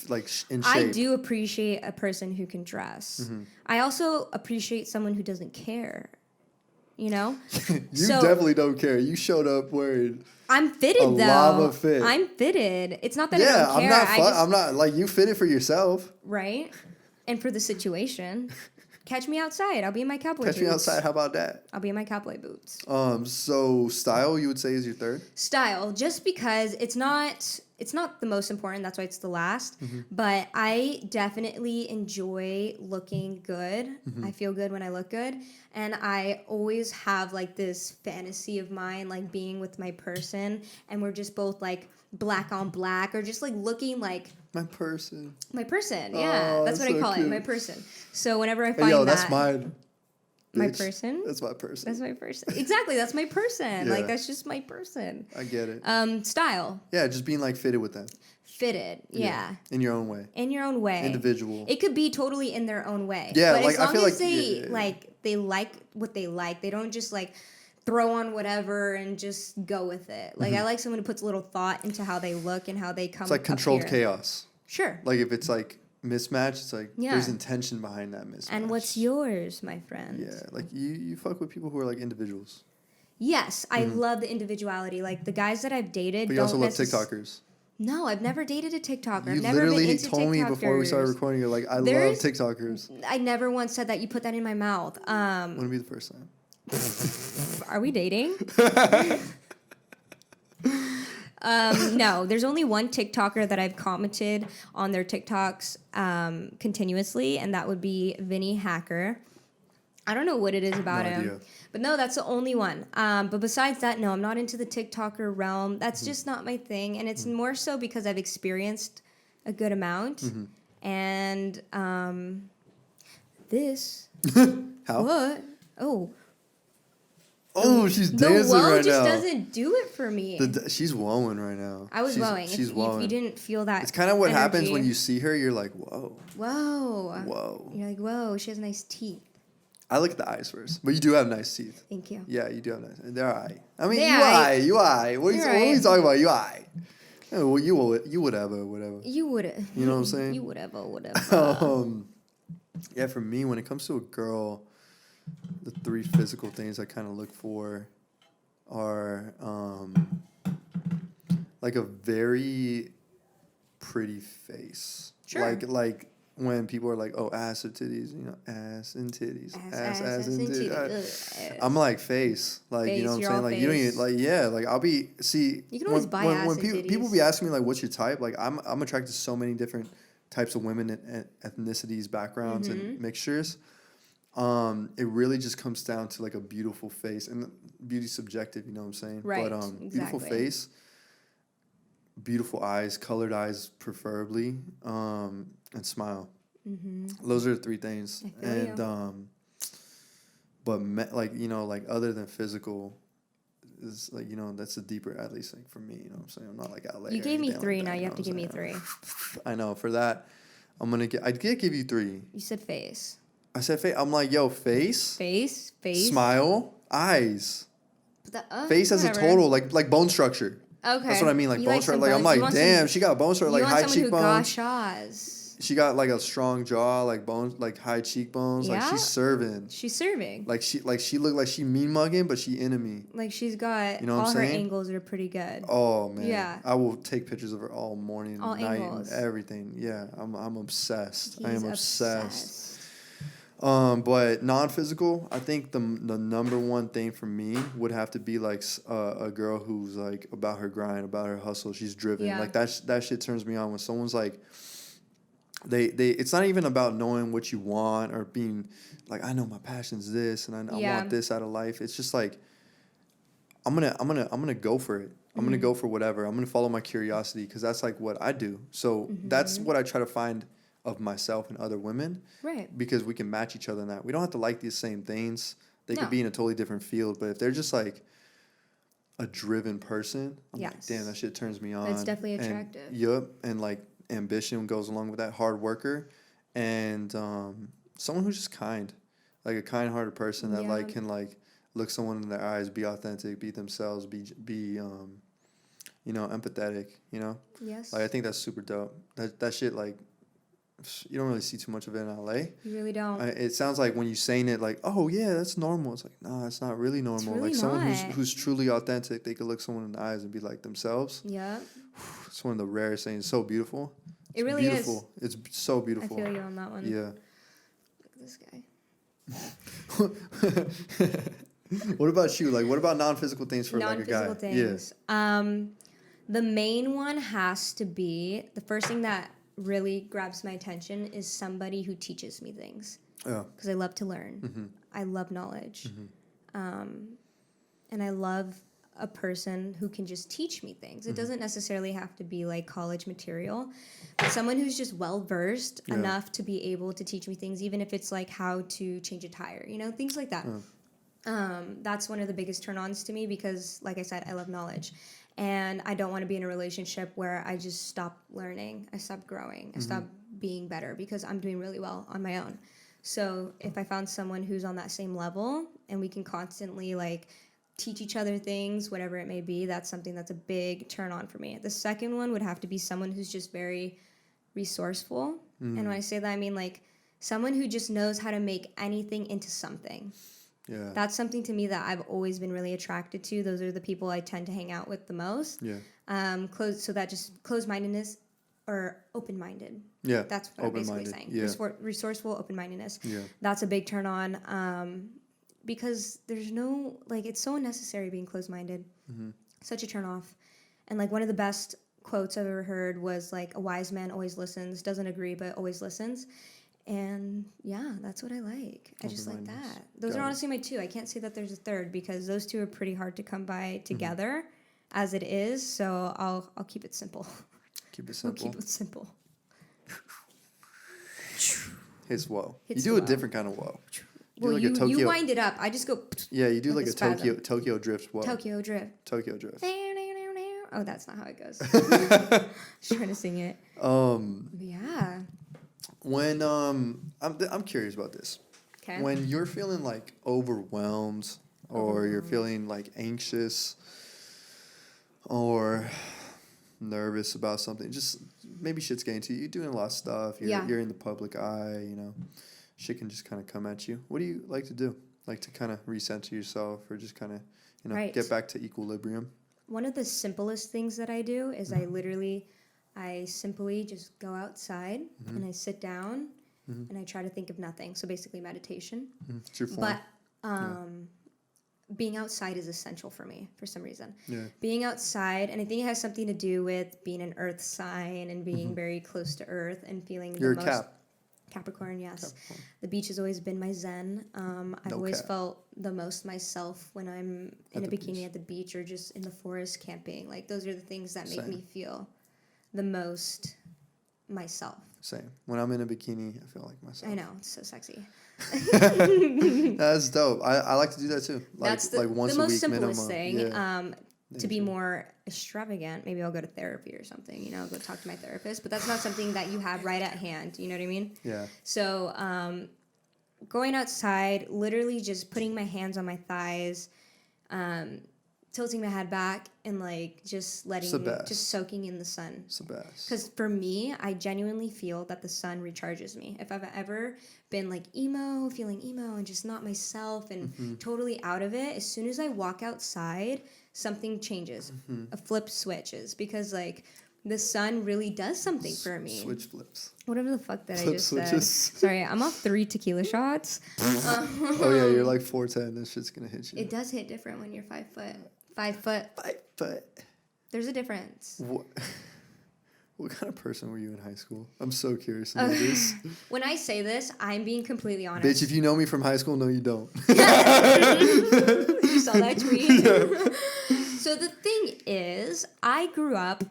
in shape? I do appreciate a person who can dress. I also appreciate someone who doesn't care. You know? You definitely don't care. You showed up wearing I'm fitted though. Lava fit. I'm fitted. It's not that I don't care. I'm not like you fit it for yourself. Right? And for the situation. Catch me outside. I'll be in my cowboy boots. Catch me outside. How about that? I'll be in my cowboy boots. So style you would say is your third? Style, just because it's not the most important, that's why it's the last. But I definitely enjoy looking good. I feel good when I look good. And I always have like this fantasy of mine, like being with my person and we're just both like black on black or just like looking like my person. Yeah, that's what I call it, my person. So whenever I find that's mine. My person? That's my person. That's my person. Exactly, that's my person. Like, that's just my person. I get it. Style. Yeah, just being, like, fitted with them. Fitted, yeah. In your own way. In your own way. Individual. It could be totally in their own way. Yeah, but like, as long I feel as like... they like what they like. They don't just, like, throw on whatever and just go with it. Like, I like someone who puts a little thought into how they look and how they come. It's like controlled chaos. Sure. Like, if it's, like... mismatch, it's like there's intention behind that mismatch. And what's yours, my friend? Yeah, like you fuck with people who are like individuals. Yes, I love the individuality. Like the guys that I've dated. But you also love TikTokers. No, I've never dated a TikToker. You I've never been into told me before we started recording. You're like, I love TikTokers. I never once said that. You put that in my mouth. Wouldn't be the first time. Are we dating? No, there's only one TikToker that I've commented on their TikToks continuously, and that would be Vinny Hacker. I don't know what it is about him. But no, that's the only one. But besides that, no, I'm not into the TikToker realm. That's just not my thing. And it's more so because I've experienced a good amount. And this. How? What? Oh, she's dancing right now. The woe just doesn't do it for me. She's woeing right now. I was woeing. She's woeing. If you didn't feel that, it's kind of what happens when you see her. You're like, whoa. Whoa. Whoa. You're like, whoa. She has nice teeth. I look at the eyes first, but you do have nice teeth. Thank you. Yeah, you do have nice. They're alright. I mean, you eye. What are you talking about? You eye. Well, you whatever. You would. You know what I'm saying? You whatever. Yeah, for me, when it comes to a girl, the three physical things I kind of look for are like a very pretty face. Sure. Like when people are like, oh, ass or titties, you know, ass and titties. Ass and titties. I'm like face. Like, face, you know what I'm saying? Like, you don't even, like, yeah, like I'll be, see. You can always buy ass and titties. People be asking me, like, what's your type? Like, I'm attracted to so many different types of women and ethnicities, backgrounds, and mixtures. It really just comes down to like a beautiful face, and beauty's subjective, you know what I'm saying? Right. But exactly. Beautiful face, beautiful eyes, colored eyes preferably, and smile. Those are the three things. And but like, you know, like other than physical is like, you know, that's a deeper, at least like for me, you know what I'm saying? I'm not like LA. You gave me three, now you have to give me three. I know, for that I did give you three. You said face. I said face. I'm like, yo, face, smile, eyes, face as a total, like bone structure. Okay, that's what I mean, like bone structure. Like I'm like, damn, she got bone structure, like high cheekbones. She got like a strong jaw, like bones, like high cheekbones. Yeah? Like she's serving. Like she looked like she mean mugging, but she enemy. Like she's got, you know what I'm saying? Her angles are pretty good. Oh man, yeah. I will take pictures of her all morning, all night, angles. And everything. Yeah, I'm obsessed. I am obsessed. But non-physical, I think the number one thing for me would have to be like a girl who's like about her grind, about her hustle. She's driven. Yeah. Like that shit turns me on when someone's like, they it's not even about knowing what you want or being like, I know my passion's this and I want this out of life. It's just like, I'm gonna go for it. I'm gonna go for whatever. I'm gonna follow my curiosity because that's like what I do. So that's what I try to find of myself and other women. Right. Because we can match each other in that. We don't have to like these same things. They could No. be in a totally different field, but if they're just like a driven person, I'm like, Yes. damn, that shit turns me on. That's definitely attractive. And like ambition goes along with that, hard worker, and someone who's just kind, like a kind-hearted person that like can like look someone in their eyes, be authentic, be themselves, be empathetic, Yes. Like I think that's super dope. That shit, like, you don't really see too much of it in LA. You really don't. It sounds like when you're saying it, like, oh yeah, that's normal. It's like, nah, it's not really normal. It's really like someone not. who's truly authentic, they could look someone in the eyes and be like themselves. Yeah. It's one of the rarest things. It's so beautiful. It really beautiful. It's so beautiful. I feel you on that one. Yeah. Look at this guy. What about you? Like, what about non-physical things for like a guy? Non-physical things. Yeah. The main one has to be, the first thing that really grabs my attention is somebody who teaches me things. Yeah. Because I love to learn. I love knowledge. And I love a person who can just teach me things. It doesn't necessarily have to be like college material, but someone who's just well-versed enough to be able to teach me things, even if it's like how to change a tire, things like that. That's one of the biggest turn-ons to me because, like I said, I love knowledge. And I don't want to be in a relationship where I just stop learning, I stop growing, I stop being better because I'm doing really well on my own. So if I found someone who's on that same level and we can constantly like teach each other things, whatever it may be, that's something that's a big turn on for me. The second one would have to be someone who's just very resourceful. And when I say that, I mean like someone who just knows how to make anything into something. Yeah. That's something to me that I've always been really attracted to. Those are the people I tend to hang out with the most. Yeah. So that just closed-mindedness or open-minded. Yeah. That's what I'm basically saying. Yeah. Resourceful, open-mindedness. Yeah. That's a big turn on because there's no, like, it's so unnecessary being closed-minded. Such a turn off. And, like, one of the best quotes I've ever heard was, like, a wise man always listens, doesn't agree, but always listens. And yeah, that's what I like. I just like that. Those are honestly my two. I can't say that there's a third because those two are pretty hard to come by together as it is. So I'll keep it simple. Keep it simple. We'll keep it simple. Hits whoa. Hits you do the a whoa. different kind of whoa. Well, you wind it up. I just go. Yeah, you do like a spasm. Tokyo drift whoa. Tokyo drift. Tokyo drift. Oh, that's not how it goes. Just trying to sing it. But yeah. When I'm curious about this. Okay. When you're feeling like overwhelmed or you're feeling like anxious or nervous about something, just maybe shit's getting to you. You're doing a lot of stuff. You're in the public eye, shit can just kind of come at you. What do you like to do? Like to kind of recenter yourself or just kind of, get back to equilibrium? One of the simplest things that I do is I simply just go outside and I sit down and I try to think of nothing. So basically meditation. It's your form. But being outside is essential for me for some reason. Yeah. Being outside, and I think it has something to do with being an earth sign and being very close to earth and feeling You're the a most... Cap. Capricorn, yes. Capricorn. The beach has always been my zen. I've No always cap. felt the most myself when I'm in At a the bikini beach. at the beach or just in the forest camping. Like those are the things that make Same. me feel the most myself. Same. When I'm in a bikini, I feel like myself. I know, it's so sexy. That's dope. I like to do that too. That's the once most a week simplest minimum. thing. Yeah. To be more extravagant, maybe I'll go to therapy or something, go talk to my therapist. But that's not something that you have right at hand. You know what I mean? Yeah. So going outside, literally just putting my hands on my thighs, tilting my head back, and like just just soaking in the sun. It's the best. Because for me, I genuinely feel that the sun recharges me. If I've ever been like feeling emo and just not myself and totally out of it, as soon as I walk outside, something changes. A flip switches because like the sun really does something for me. Switch flips. Whatever the fuck that I Flip just switches. said. Sorry, I'm off 3 tequila shots. Oh yeah, you're like 4'10". This shit's gonna hit you. It does hit different when you're 5 foot. 5 foot. 5 foot. There's a difference. What kind of person were you in high school? I'm so curious to know this. When I say this, I'm being completely honest. Bitch, if you know me from high school, no, you don't. You saw that tweet? Yeah, So the thing is, I grew up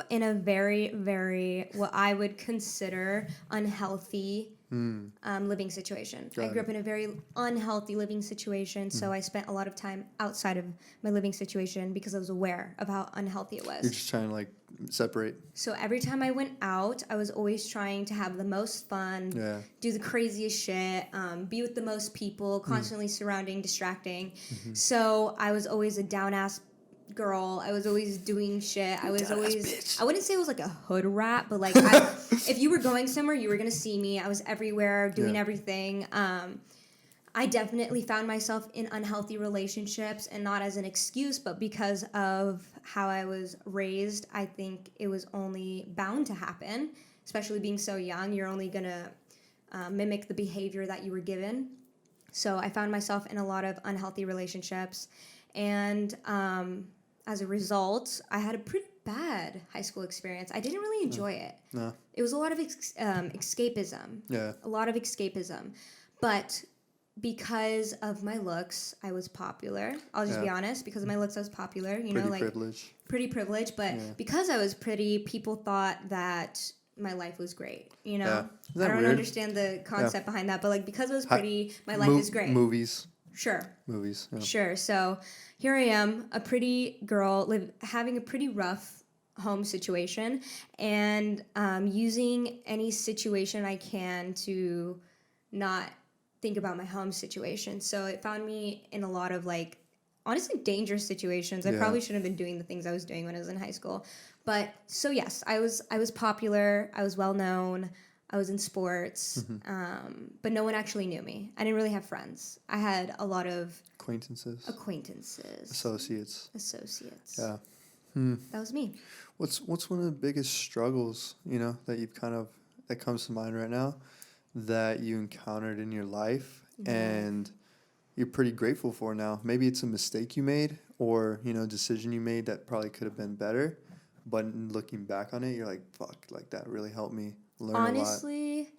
in a very, very, what I would consider unhealthy living situation. I grew up in a very unhealthy living situation, so I spent a lot of time outside of my living situation because I was aware of how unhealthy it was. You're just trying to like separate. So every time I went out, I was always trying to have the most fun, do the craziest shit, be with the most people, constantly surrounding, distracting. So I was always a down-ass girl. I was always doing shit. I was always, bitch. I wouldn't say I was like a hood rat, but like if you were going somewhere, you were going to see me. I was everywhere doing everything. I definitely found myself in unhealthy relationships, and not as an excuse, but because of how I was raised. I think it was only bound to happen, especially being so young. You're only going to mimic the behavior that you were given. So I found myself in a lot of unhealthy relationships, and as a result, I had a pretty bad high school experience. I didn't really enjoy it. No. It was a lot of escapism. Yeah. A lot of escapism. But because of my looks, I was popular. I'll just be honest. Because of my looks, I was popular. Pretty privileged. But because I was pretty, people thought that my life was great. You know? Yeah. I don't weird? Understand the concept behind that. But like because I was pretty, my life is great. Movies. Sure. Movies. Yeah. Sure. So here I am, a pretty girl, having a pretty rough home situation, and using any situation I can to not think about my home situation. So it found me in a lot of like, honestly, dangerous situations. I probably shouldn't have been doing the things I was doing when I was in high school. But so yes, I was popular. I was well known. I was in sports, but no one actually knew me. I didn't really have friends. I had a lot of acquaintances. Associates. Yeah. That was me. What's one of the biggest struggles, that you've that comes to mind right now that you encountered in your life and you're pretty grateful for now? Maybe it's a mistake you made or, decision you made that probably could have been better, but looking back on it, you're like, fuck, like that really helped me learn Honestly,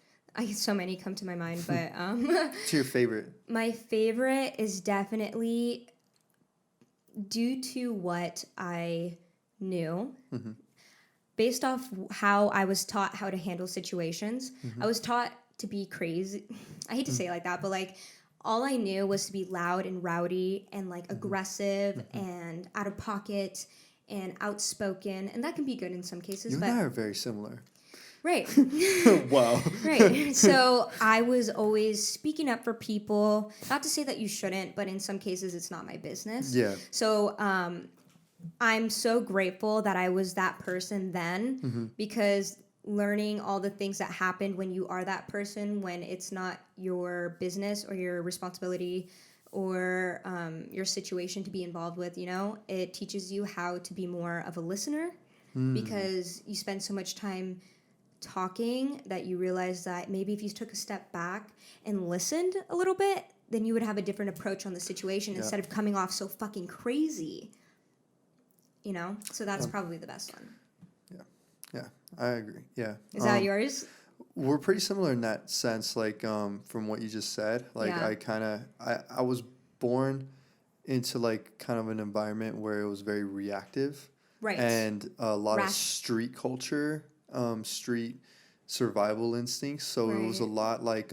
so many come to my mind, but what's your favorite? My favorite is definitely due to what I knew. Based off how I was taught how to handle situations. I was taught to be crazy. I hate to say it like that, but like all I knew was to be loud and rowdy and like aggressive and out of pocket and outspoken, and that can be good in some cases. You and I are very similar. Right. Wow. Right. So I was always speaking up for people. Not to say that you shouldn't, but in some cases it's not my business. Yeah. So I'm so grateful that I was that person then, because learning all the things that happened when you are that person, when it's not your business or your responsibility or your situation to be involved with, it teaches you how to be more of a listener because you spend so much time talking that you realize that maybe if you took a step back and listened a little bit, then you would have a different approach on the situation instead of coming off so fucking crazy. So that's probably the best one. Yeah, I agree. Yeah. Is that yours? We're pretty similar in that sense, like from what you just said. Like I was born into like kind of an environment where it was very reactive. Right. And a lot of street culture. Street survival instincts, so it was a lot like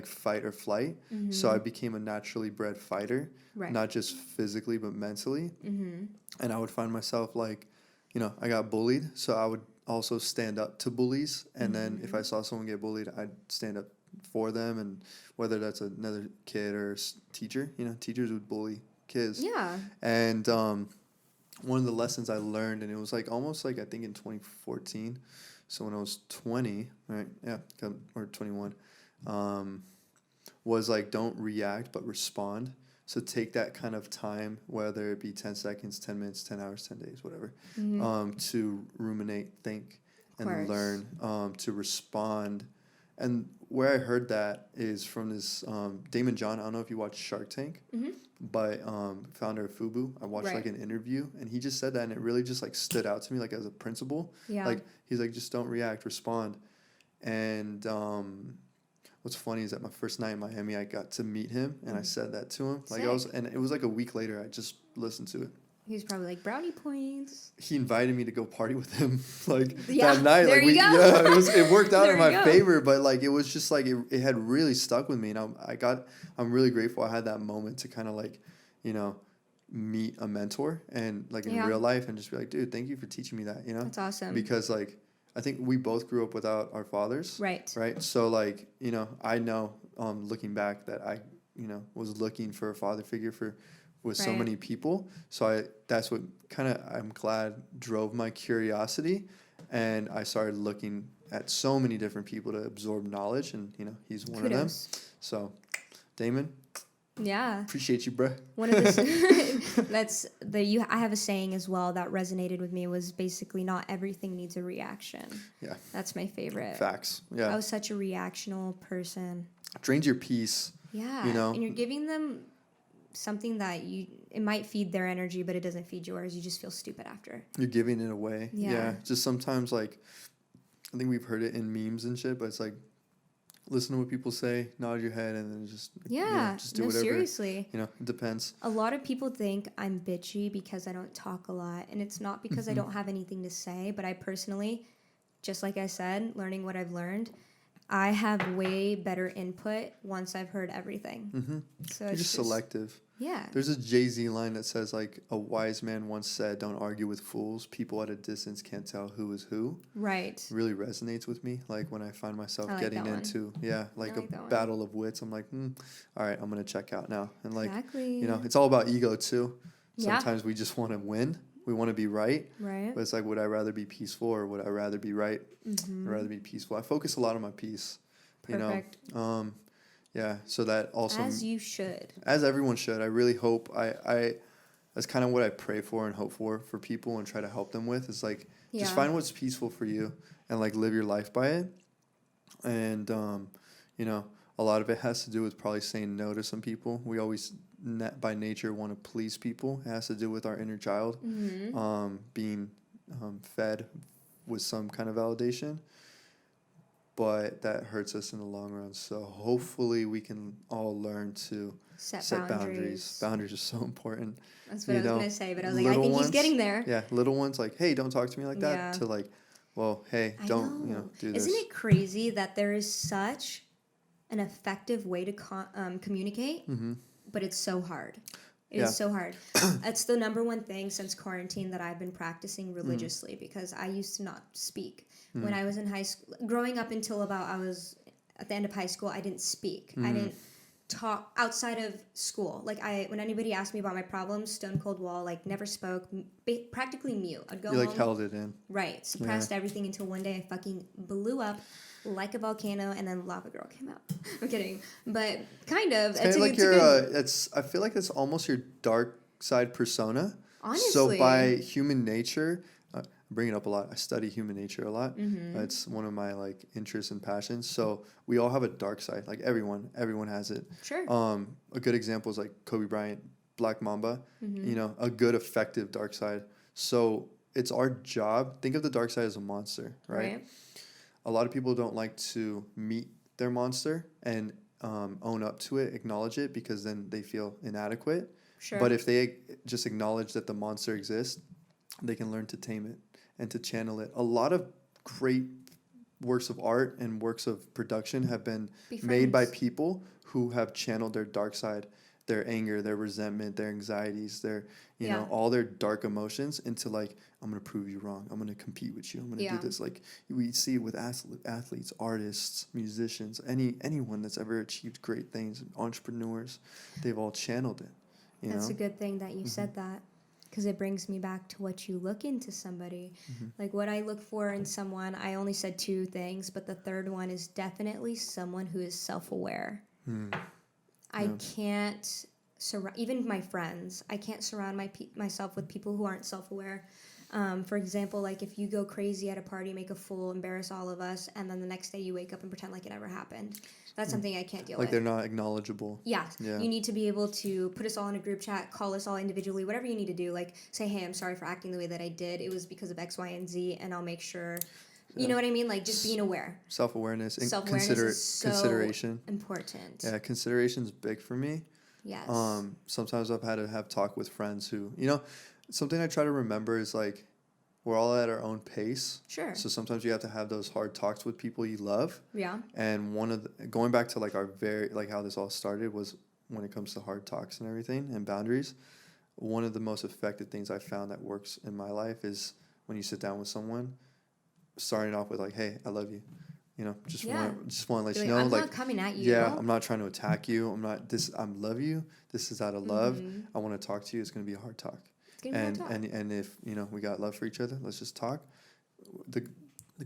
fight or flight. So I became a naturally bred fighter, not just physically but mentally. And I would find myself like, I got bullied, so I would also stand up to bullies, and then if I saw someone get bullied, I'd stand up for them, and whether that's another kid or teacher, teachers would bully kids. Yeah. And one of the lessons I learned, and it was like almost like I think in 2014. So when I was 20, right? Yeah, or 21, was like don't react but respond. So take that kind of time, whether it be 10 seconds, 10 minutes, 10 hours, 10 days, whatever, to ruminate, think, and learn, to respond. And where I heard that is from this Damon John. I don't know if you watch Shark Tank, but founder of Fubu. I watched like an interview, and he just said that, and it really just like stood out to me like as a principle. Yeah. Like he's like, just don't react, respond. And what's funny is that my first night in Miami, I got to meet him, and I said that to him. Like Sick. and it was like a week later, I just listened to it. He was probably like, brownie points. He invited me to go party with him, like Yeah, that night. there Like you go. yeah, it worked out There in you my go. favor. But like it was just like it had really stuck with me, and I'm really grateful I had that moment to kind of like, you know, meet a mentor and like in real life and just be like, dude, thank you for teaching me that. You know, That's awesome. because like I think we both grew up without our fathers, Right. So like I know looking back that I was looking for a father figure with so many people. So that's what I'm glad drove my curiosity, and I started looking at so many different people to absorb knowledge, and he's one of them. So, Damon, Yeah. appreciate you, bro. One of the I have a saying as well that resonated with me was basically not everything needs a reaction. Yeah. That's my favorite. Facts. Yeah. I was such a reactional person. Drains your peace. Yeah. And you're giving them something that it might feed their energy, but it doesn't feed yours. You just feel stupid after. You're giving it away. Yeah. Just sometimes, like, I think we've heard it in memes and shit, but it's like, listen to what people say, nod your head, and then just just do whatever. Seriously. It depends. A lot of people think I'm bitchy because I don't talk a lot, and it's not because I don't have anything to say, but I personally, just like I said, learning what I've learned, I have way better input once I've heard everything. So you're just selective. Yeah. There's a Jay-Z line that says, like, a wise man once said, don't argue with fools. People at a distance can't tell who is who. Right. It really resonates with me. Like, when I find myself getting into, like a battle of wits, I'm like, all right, I'm going to check out now. And, like, it's all about ego, too. Sometimes we just want to win. We want to be right. Right. But it's like, would I rather be peaceful or would I rather be right? I'd rather be peaceful. I focus a lot on my peace. Perfect. Yeah, so that also... As you should. As everyone should. I really hope... That's kind of what I pray for and hope for people and try to help them with. Is like, just find what's peaceful for you and like live your life by it. And, a lot of it has to do with probably saying no to some people. We always, by nature, want to please people. It has to do with our inner child being fed with some kind of validation. But that hurts us in the long run. So hopefully we can all learn to set boundaries. Boundaries are so important. That's what I was going to say, but I was like, I think he's getting there. Yeah, little ones like, hey, don't talk to me like that. Yeah. To like, well, hey, don't, do this. Isn't it crazy that there is such an effective way to communicate, but it's so hard. It is so hard. That's the number one thing since quarantine that I've been practicing religiously because I used to not speak. When I was in high school, growing up until I was at the end of high school, I didn't speak. I didn't talk outside of school. Like when anybody asked me about my problems, stone cold wall, like never spoke, practically mute. I'd go home. You like held it in. Right. Suppressed everything until one day I fucking blew up like a volcano, and then Lavagrll came out. I'm kidding, but kind of. It's like I feel like it's almost your dark side persona. Honestly. So by human nature, I bring it up a lot. I study human nature a lot. It's one of my like interests and passions. So we all have a dark side. Like everyone has it. Sure. A good example is like Kobe Bryant, Black Mamba. A good effective dark side. So it's our job. Think of the dark side as a monster, right? A lot of people don't like to meet their monster and own up to it, acknowledge it, because then they feel inadequate. Sure. But if they just acknowledge that the monster exists, they can learn to tame it and to channel it. A lot of great works of art and works of production have been made by people who have channeled their dark side, their anger, their resentment, their anxieties, their all their dark emotions into like, I'm going to prove you wrong. I'm going to compete with you. I'm going to do this. Like we see it with athletes, artists, musicians, anyone that's ever achieved great things, entrepreneurs, they've all channeled it. That's a good thing that you said that, because it brings me back to what you look into somebody. Like what I look for in someone, I only said two things, but the third one is definitely someone who is self-aware. I can't even my friends. I can't surround myself with people who aren't self-aware. For example, like if you go crazy at a party, make a fool, embarrass all of us, and then the next day you wake up and pretend like it never happened. That's something I can't deal with. Like they're not acknowledgeable. Yeah. You need to be able to put us all in a group chat, call us all individually, whatever you need to do. Like say, hey, I'm sorry for acting the way that I did. It was because of X, Y, and Z, and I'll make sure You know what I mean? Like just being aware. Self-awareness and Self-awareness is so consideration. Important. Yeah, consideration's big for me. Yes. Sometimes I've had to have talk with friends who, something I try to remember is like we're all at our own pace. Sure. So sometimes you have to have those hard talks with people you love. Yeah. And going back to like how this all started was when it comes to hard talks and everything and boundaries. One of the most effective things I found that works in my life is when you sit down with someone, starting off with like, "Hey, I love you." Just want to let you know, I'm like, not coming at you. Yeah, I'm not trying to attack you. I love you. This is out of love. I want to talk to you. It's going to be a hard talk. And if, we got love for each other, let's just talk. The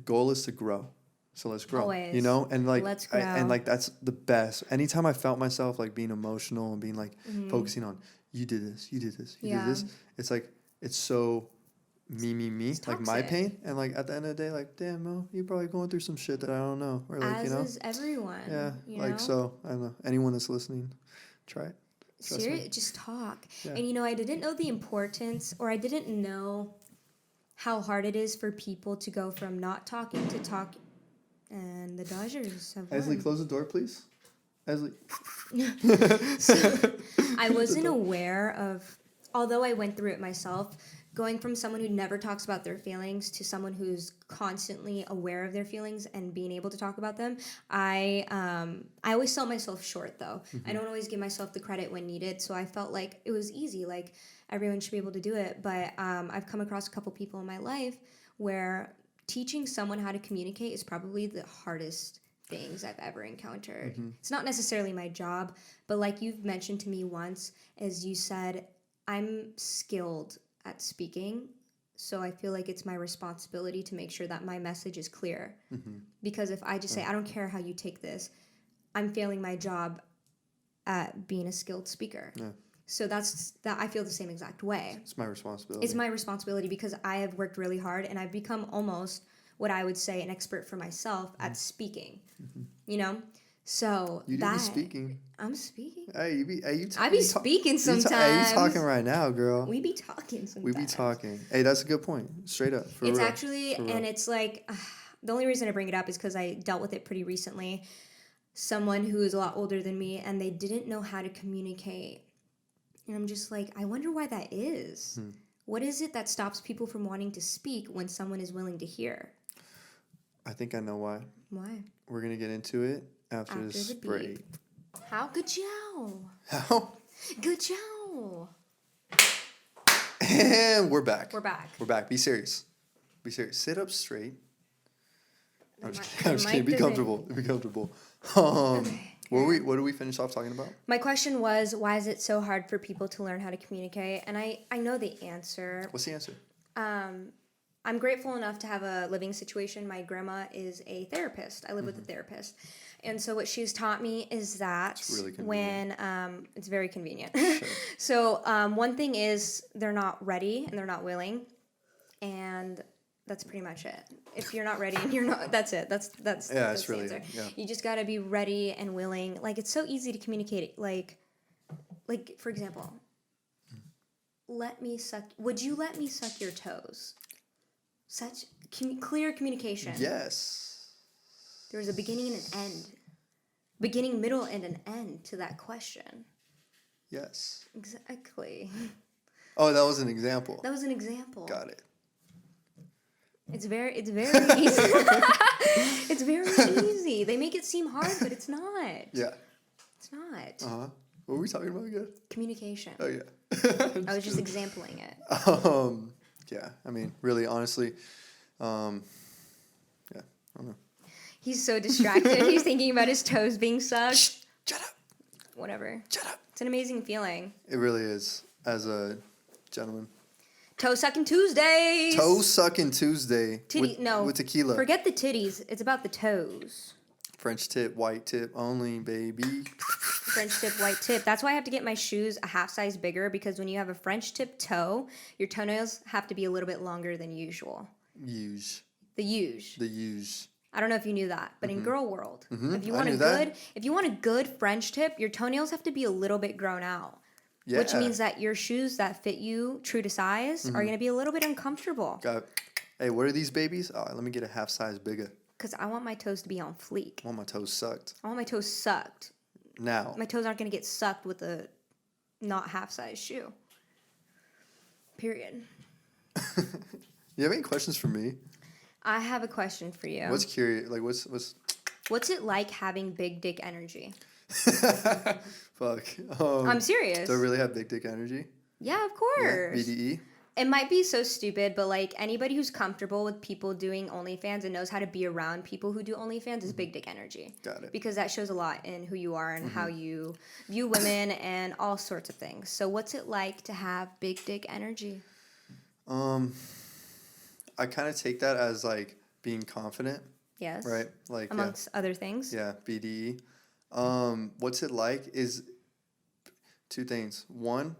goal is to grow. So let's grow. Always. And like, let's grow. that's the best. Anytime I felt myself like being emotional and being like focusing on, you did this, you did this, you did this. It's like, it's so me, it's like my pain. And like at the end of the day, like, damn, Mo, you're probably going through some shit that I don't know. Or like, As is everyone. Yeah. So I don't know. Anyone that's listening, try it. Seriously, just talk. Yeah. And I didn't know the importance, or I didn't know how hard it is for people to go from not talking to talk. And the Dodgers have won. Esley, close the door, please. Esley. So, I wasn't aware of, although I went through it myself, going from someone who never talks about their feelings to someone who's constantly aware of their feelings and being able to talk about them. I always sell myself short, though. I don't always give myself the credit when needed, so I felt like it was easy, like everyone should be able to do it. But I've come across a couple people in my life where teaching someone how to communicate is probably the hardest things I've ever encountered. It's not necessarily my job, but like you've mentioned to me once, as you said, I'm skilled at speaking, so I feel like it's my responsibility to make sure that my message is clear. Because if I just say, I don't care how you take this, I'm failing my job at being a skilled speaker. Yeah. So that I feel the same exact way. It's my responsibility. It's my responsibility because I have worked really hard and I've become almost what I would say an expert for myself at speaking. So you do be speaking. I'm speaking. Hey, I be speaking sometimes. You talking right now, girl. We be talking sometimes. We be talking. Hey, that's a good point. Straight up. It's real. Actually, and it's like, the only reason I bring it up is because I dealt with it pretty recently. Someone who is a lot older than me, and they didn't know how to communicate. And I'm just like, I wonder why that is. What is it that stops people from wanting to speak when someone is willing to hear? I think I know why. Why? We're going to get into it after this break. How? Good job. How? Good job. And we're back. We're back. Be serious. Sit up straight. I'm just kidding. Be comfortable. Okay. What did we finish off talking about? My question was, why is it so hard for people to learn how to communicate? And I know the answer. What's the answer? I'm grateful enough to have a living situation. My grandma is a therapist. I live with a therapist. And so what she's taught me is that it's really convenient. It's very convenient. Sure. So one thing is they're not ready and they're not willing. And that's pretty much it. If you're not ready and you're not, that's it. That's it's really, the answer. Yeah. You just got to be ready and willing. Like, it's so easy to communicate. Like for example, would you let me suck your toes? Such clear communication. Yes. There was a beginning and an end. Beginning, middle, and an end to that question. Yes. Exactly. Oh, that was an example. Got it. It's very easy. It's very easy. They make it seem hard, but it's not. Yeah. It's not. Uh-huh. What were we talking about again? Communication. Oh, yeah. I was just exampling it. Yeah. I mean, really, honestly, yeah. I don't know. He's so distracted. He's thinking about his toes being sucked. Shut up. Whatever. Shut up. It's an amazing feeling. It really is, as a gentleman. Toe sucking Tuesdays. With tequila. Forget the titties. It's about the toes. French tip, white tip only, baby. French tip, white tip. That's why I have to get my shoes a half size bigger, because when you have a French tip toe, your toenails have to be a little bit longer than usual. The huge. I don't know if you knew that, but in girl world, if you want a good French tip, your toenails have to be a little bit grown out. Yeah. Which means that your shoes that fit you true to size are going to be a little bit uncomfortable. Hey, what are these babies? Oh, let me get a half size bigger. Because I want my toes to be on fleek. I want my toes sucked. I want my toes sucked. Now. My toes aren't going to get sucked with a not half-size shoe. Period. You have any questions for me? I have a question for you. What's curious? Like, what's... What's it like having big dick energy? Fuck. I'm serious. Do I really have big dick energy? Yeah, of course. Yeah, BDE? It might be so stupid, but like anybody who's comfortable with people doing OnlyFans and knows how to be around people who do OnlyFans is big dick energy. Got it. Because that shows a lot in who you are and how you view women and all sorts of things. So what's it like to have big dick energy? I kind of take that as like being confident. Yes. Right? Like amongst other things. Yeah, BDE. What's it like is two things. One,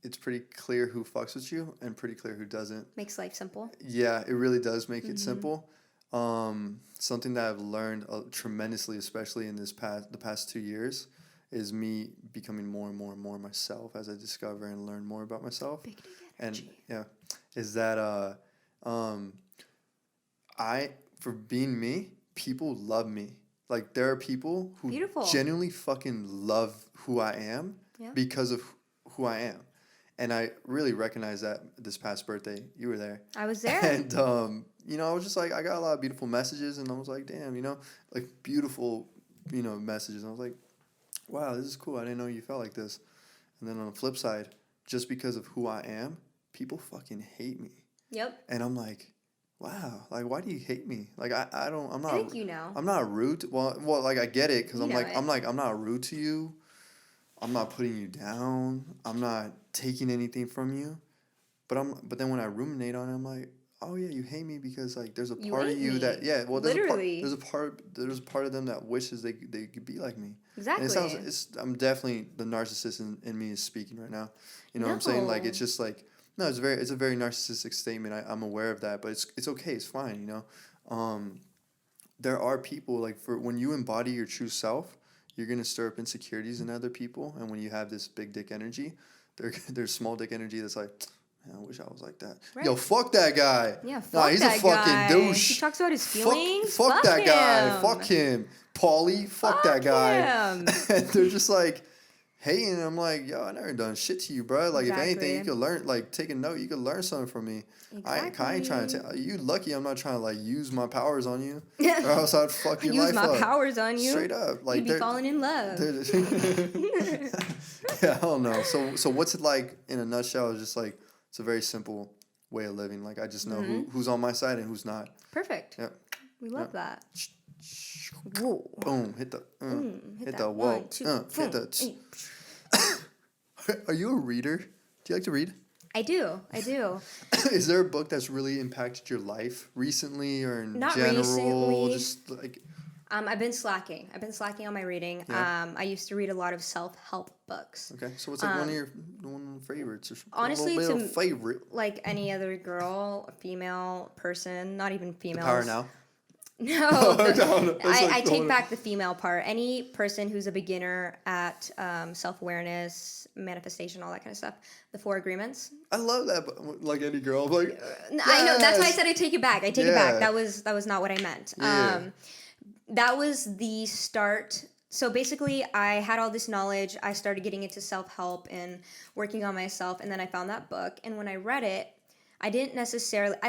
it's pretty clear who fucks with you and pretty clear who doesn't. Makes life simple. Yeah, it really does make it simple. Something that I've learned tremendously, especially in the past 2 years, is me becoming more and more and more myself as I discover and learn more about myself. Big dick energy. And yeah, is that for being me, people love me. Like there are people who genuinely fucking love who I am because of who I am. And I really recognized that this past birthday. You were there. I was there. And, I was just like, I got a lot of beautiful messages and I was like, damn, like beautiful, messages. And I was like, wow, this is cool. I didn't know you felt like this. And then on the flip side, just because of who I am, people fucking hate me. Yep. And I'm like, wow, like, why do you hate me? Like, I'm not. I think you know. I'm not rude. Well, like, I get it because I'm not rude to you. I'm not putting you down. I'm not taking anything from you. But then when I ruminate on it, I'm like, oh yeah, you hate me because like there's a part of you that there's a part of them that wishes they could be like me. Exactly. And I'm definitely the narcissist in me is speaking right now. You know what I'm saying? Like it's just like no, it's a very narcissistic statement. I'm aware of that, but it's okay. It's fine. There are people like for when you embody your true self, you're gonna stir up insecurities in other people, and when you have this big dick energy, there's small dick energy that's like, man, I wish I was like that. Right. Yo, fuck that guy. Yeah, fuck he's that a fucking guy. douche. He talks about his feelings. Fuck that guy. Fuck him. Paulie, fuck that guy. Him. And they're just like hating. And I'm like, yo, I never done shit to you, bro. Like if anything, you could learn. Like take a note. You could learn something from me. Exactly. I ain't trying to. You lucky. I'm not trying to like use my powers on you, or else I'd fuck your life up. Use my powers on you. Straight up, like you'd be falling in love. Yeah, I don't know. So what's it like in a nutshell? It's just like it's a very simple way of living. Like I just know who's on my side and who's not. Perfect. Yep. We love that. Whoa. Boom. Hit the whoa. 1, 2, hit the. Are you a reader? Do you like to read? I do. Is there a book that's really impacted your life recently or in Not general? Recently. Just like. I've been slacking. On my reading. Yeah. I used to read a lot of self-help books. Okay, so what's like one of your favorites? Or Honestly, a little bit of favorite. Like any other girl, a female person, not even females. The Power Now. No, no. I take back the female part. Any person who's a beginner at self-awareness, manifestation, all that kind of stuff. The 4 Agreements. I love that, but like any girl, I'm like, yes! I know. That's why I said I take it back. I take it back. That was not what I meant. Yeah. That was the start. So basically, I had all this knowledge. I started getting into self-help and working on myself, and then I found that book. And when I read it, I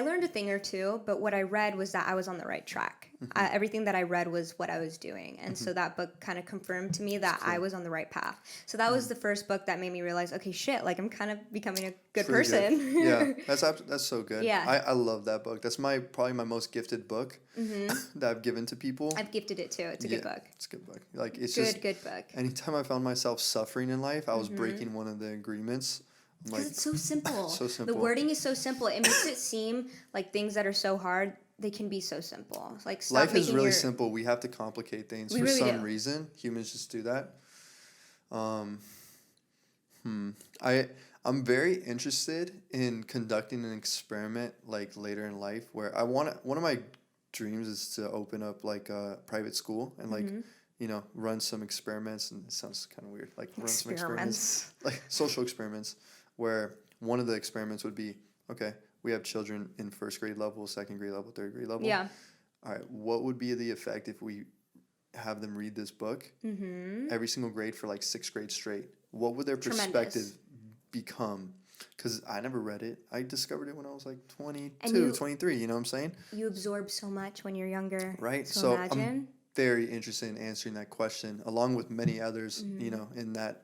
learned a thing or two, but what I read was that I was on the right track. Everything that I read was what I was doing. And so that book kind of confirmed to me that I was on the right path. So that was the first book that made me realize, okay, shit, like I'm kind of becoming a good person. Good. Yeah, that's so good. Yeah. I love that book. That's probably my most gifted book that I've given to people. I've gifted it too. It's a good book. It's a good book. Like it's good book. Anytime I found myself suffering in life, I was breaking one of the agreements. Because it's so simple. So simple. The wording is so simple. It makes it seem like things that are so hard, they can be so simple. Like life is really simple. We have to complicate things for really some reason. Humans just do that. I'm very interested in conducting an experiment like later in life where one of my dreams is to open up like a private school and like run some experiments, and it sounds kind of weird, like run some experiments, like social experiments, where one of the experiments would be, okay, we have children in first grade level, second grade level, third grade level. Yeah. All right, what would be the effect if we have them read this book every single grade for like 6th grade straight? What would their perspective become? Because I never read it. I discovered it when I was like 22, 23, you know what I'm saying? You absorb so much when you're younger. Right. So imagine. I'm very interested in answering that question, along with many others, you know, in that,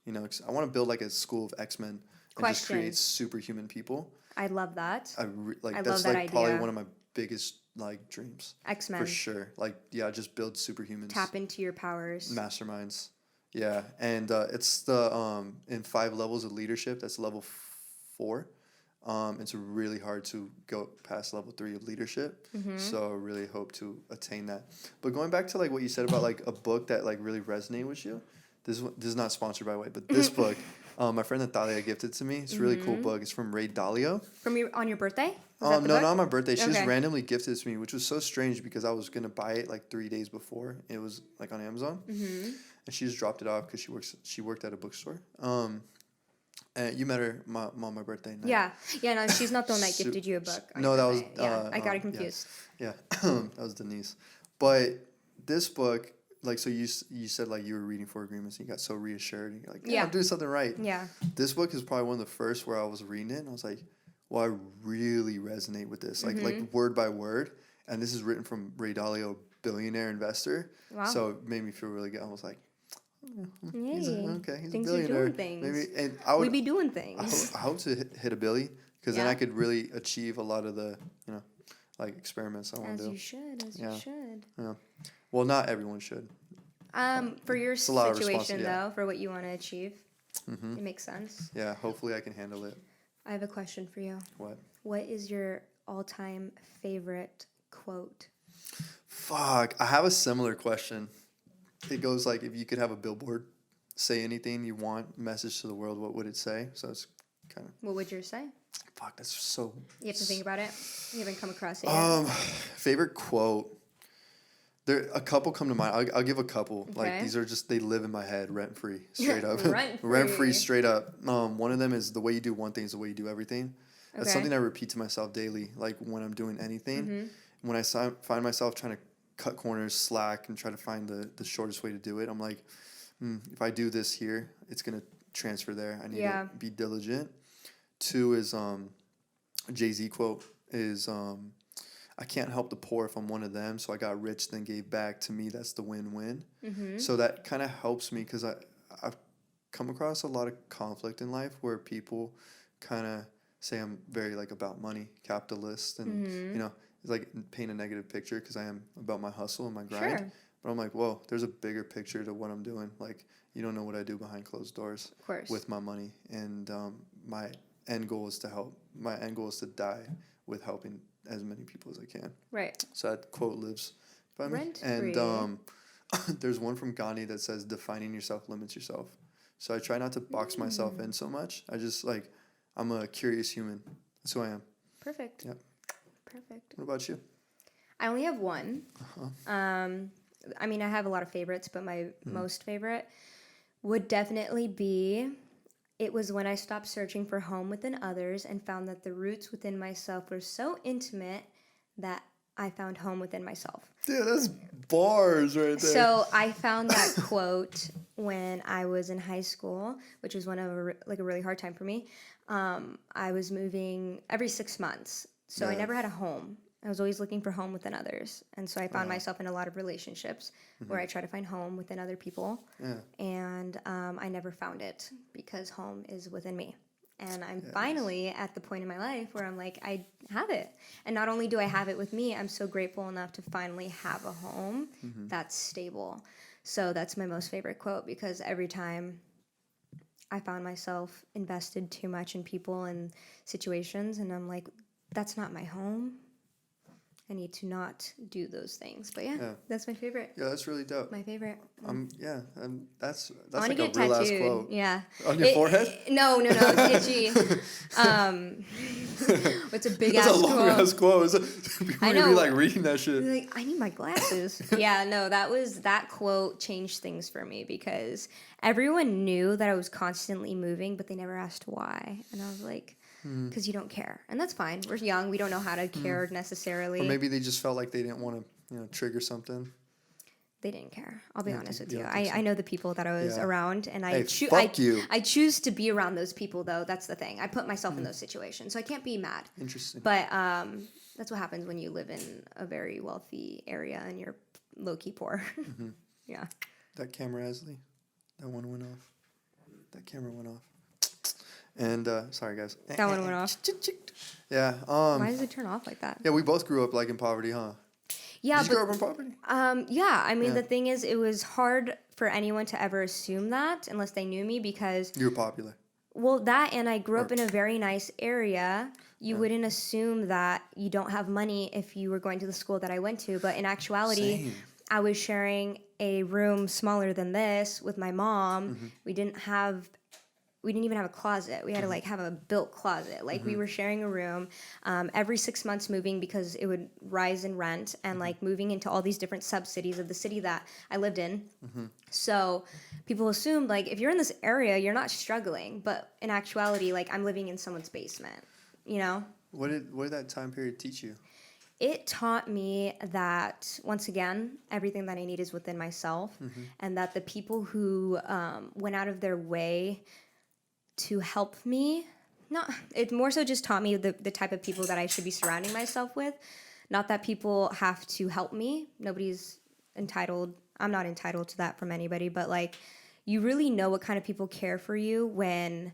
you know, I want to build like a school of X-Men and just create superhuman people. I love that. I love that's that like idea. Probably one of my biggest like dreams. X-Men. For sure. Like, yeah, just build superhumans. Tap into your powers. Masterminds. Yeah. And it's the in 5 levels of leadership. That's level 4. It's really hard to go past level 3 of leadership. So I really hope to attain that. But going back to like what you said about like a book that like really resonated with you. This is not sponsored by the way, but this book, my friend Natalia gifted to me. It's a really cool book. It's from Ray Dalio. On your birthday? No, not on my birthday. She just randomly gifted it to me, which was so strange because I was gonna buy it like 3 days before. It was like on Amazon, and she just dropped it off because she worked at a bookstore. And you met her on my birthday night. Yeah. No, she's not the one that gifted you a book. No, that was I got it confused. Yeah, that was Denise. But this book, like, so you said like you were reading 4 Agreements and you got so reassured and you're like, I'm doing something right. Yeah. This book is probably one of the first where I was reading it and I was like, well, I really resonate with this, like word by word. And this is written from Ray Dalio, billionaire investor. Wow. So it made me feel really good. I was like, he's a billionaire. Things. Maybe, and we'd be doing things. I hope to hit a billy because then I could really achieve a lot of the, you know, like experiments I want to do. You should. Yeah. Well, not everyone should. For your situation though, for what you want to achieve, it makes sense. Yeah. Hopefully, I can handle it. I have a question for you. What? What is your all-time favorite quote? Fuck, I have a similar question. It goes like, if you could have a billboard, say anything you want, message to the world, what would it say? So it's kind of... What would yours say? Fuck, that's so... You have to think about it? You haven't come across it yet? Favorite quote? A couple come to mind. I'll give a couple. Okay. Like, these are just, they live in my head rent-free, straight up. Rent-free, straight up. One of them is, the way you do one thing is the way you do everything. That's something I repeat to myself daily, like when I'm doing anything. When I find myself trying to cut corners, slack, and try to find the shortest way to do it, I'm like, if I do this here, it's going to transfer there. I need to be diligent. 2 is a Jay-Z quote is, I can't help the poor if I'm one of them, so I got rich then gave back. To me, that's the win-win. So that kind of helps me because I've come across a lot of conflict in life where people kind of say I'm very like about money, capitalist, and you know, it's like paint a negative picture because I am about my hustle and my grind. Sure. But I'm like, whoa, there's a bigger picture to what I'm doing. Like, you don't know what I do behind closed doors with my money. And my end goal is to help. My end goal is to die with helping as many people as I can. Right. So that quote lives by me. And there's one from Gandhi that says, defining yourself limits yourself. So I try not to box myself in so much. I just like, I'm a curious human. That's who I am. Perfect. Yep. Perfect. What about you? I only have one. I mean, I have a lot of favorites, but my most favorite would definitely be, it was when I stopped searching for home within others and found that the roots within myself were so intimate that I found home within myself. Dude, that's bars right there. So I found that quote when I was in high school, which was a really hard time for me. I was moving every 6 months, so I never had a home. I was always looking for home within others. And so I found myself in a lot of relationships where I try to find home within other people. Yeah. And I never found it because home is within me. And I'm finally at the point in my life where I'm like, I have it. And not only do I have it with me, I'm so grateful enough to finally have a home that's stable. So that's my most favorite quote, because every time I found myself invested too much in people and situations, and I'm like, that's not my home. I need to not do those things. But that's my favorite. Yeah, that's really dope. My favorite. That's I like get a real ass tattooed. quote. Yeah. On your forehead? No, it's itchy. It's a big ass quote. It's a long ass quote. People would be like reading that shit. Like, I need my glasses. That quote changed things for me because everyone knew that I was constantly moving, but they never asked why. And I was like, because you don't care. And that's fine. We're young. We don't know how to care necessarily. Or maybe they just felt like they didn't want to, trigger something. They didn't care. I'll be honest with you you. don't think so? I know the people that I was around, and I I choose to be around those people, though. That's the thing. I put myself in those situations, so I can't be mad. Interesting. But that's what happens when you live in a very wealthy area and you're low-key poor. Yeah. That camera, Asley, that one went off. That camera went off. And sorry, guys. That one went off. Yeah. Why does it turn off like that? Yeah, we both grew up like in poverty, huh? Yeah, Did you grow up in poverty? Yeah, I mean, the thing is, it was hard for anyone to ever assume that unless they knew me because... You were popular. Well, that and I grew up in a very nice area. You wouldn't assume that you don't have money if you were going to the school that I went to. But in actuality, Same. I was sharing a room smaller than this with my mom. We didn't even have a closet. We had to have a built closet. We were sharing a room every 6 months moving because it would rise in rent and moving into all these different sub-cities of the city that I lived in. So people assumed if you're in this area, you're not struggling. But in actuality, I'm living in someone's basement, What did that time period teach you? It taught me that, once again, everything that I need is within myself, and that the people who went out of their way to help me, it more so just taught me the type of people that I should be surrounding myself with. Not that people have to help me. Nobody's entitled. I'm not entitled to that from anybody, but you really know what kind of people care for you when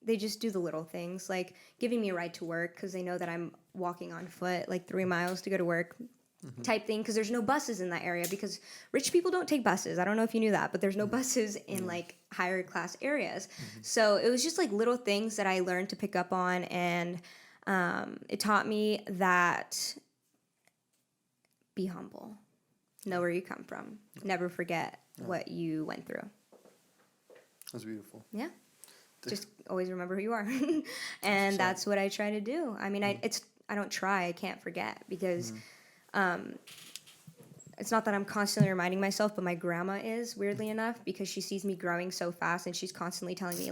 they just do the little things, like giving me a ride to work because they know that I'm walking on foot 3 miles to go to work type thing, because there's no buses in that area because rich people don't take buses. I don't know if you knew that, but there's no buses in higher class areas. So it was just little things that I learned to pick up on, and it taught me that be humble, know where you come from, never forget what you went through. That's beautiful. Yeah. Just always remember who you are. And that's what I try to do. I mean, I don't try, I can't forget, because it's not that I'm constantly reminding myself, but my grandma is, weirdly enough, because she sees me growing so fast and she's constantly telling me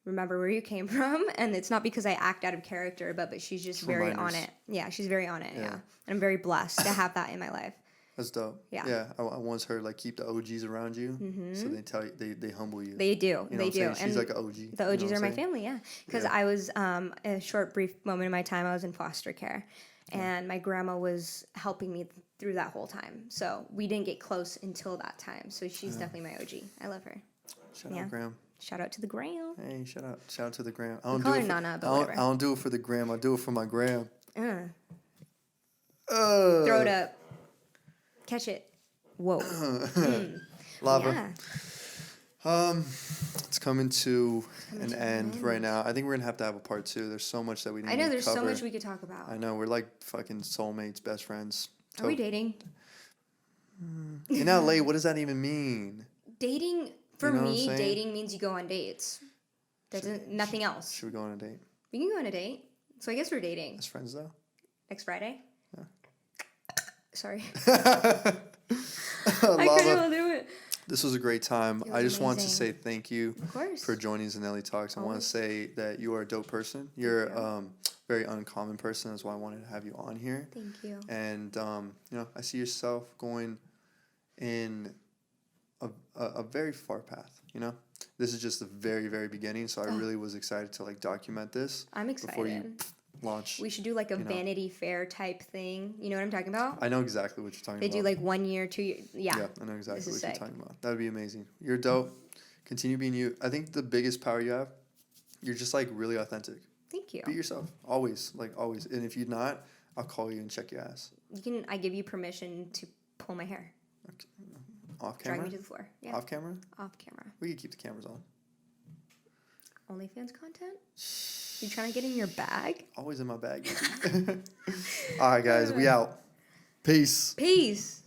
remember where you came from. And it's not because I act out of character, but she's just very on it. Yeah, she's very on it. Yeah. And I'm very blessed to have that in my life. That's dope. Yeah. Yeah. I once heard keep the OGs around you, so they tell you they humble you. They do. You know they do. She's like an OG. The OGs are my family. Yeah. Because I was a short, brief moment in my time, I was in foster care, and my grandma was helping me through that whole time. So we didn't get close until that time. So she's definitely my OG. I love her. Shout out, Gram. Shout out to the Gram. Hey, shout out to the Gram. I don't do it for the Gram. I do it for my Gram. Throw it up. Catch it. Whoa. Lava. Yeah. It's coming to an end right now. I think we're gonna have to have a part 2. There's so much that we didn't there's cover. So much we could talk about. I know, we're like fucking soulmates, best friends. Are we dating? In LA, what does that even mean? Dating, for me, dating means you go on dates. Nothing else. Should we go on a date? We can go on a date. So I guess we're dating. As friends, though? Next Friday? Yeah. Sorry. I couldn't do it. This was a great time. I just want to say thank you for joining Zannelli Talks. I want to say that you are a dope person. You're a very uncommon person. That's why I wanted to have you on here. Thank you. And, I see yourself going in a very far path, This is just the very, very beginning, so I really was excited to, document this. I'm excited. Before you launch. We should do, a Vanity Fair type thing. You know what I'm talking about? I know exactly what you're talking about. They do, 1 year, 2 years. Yeah. Yeah, I know exactly what you're talking about. That would be amazing. You're dope. Continue being you. I think the biggest power you have, you're just, really authentic. Thank you. Be yourself. Always. Always. And if you're not, I'll call you and check your ass. I give you permission to pull my hair. Okay. Off camera? Drag me to the floor. Yeah. Off camera? Off camera. We can keep the cameras on. OnlyFans content? You trying to get in your bag? Always in my bag. All right, guys. We out. Peace. Peace.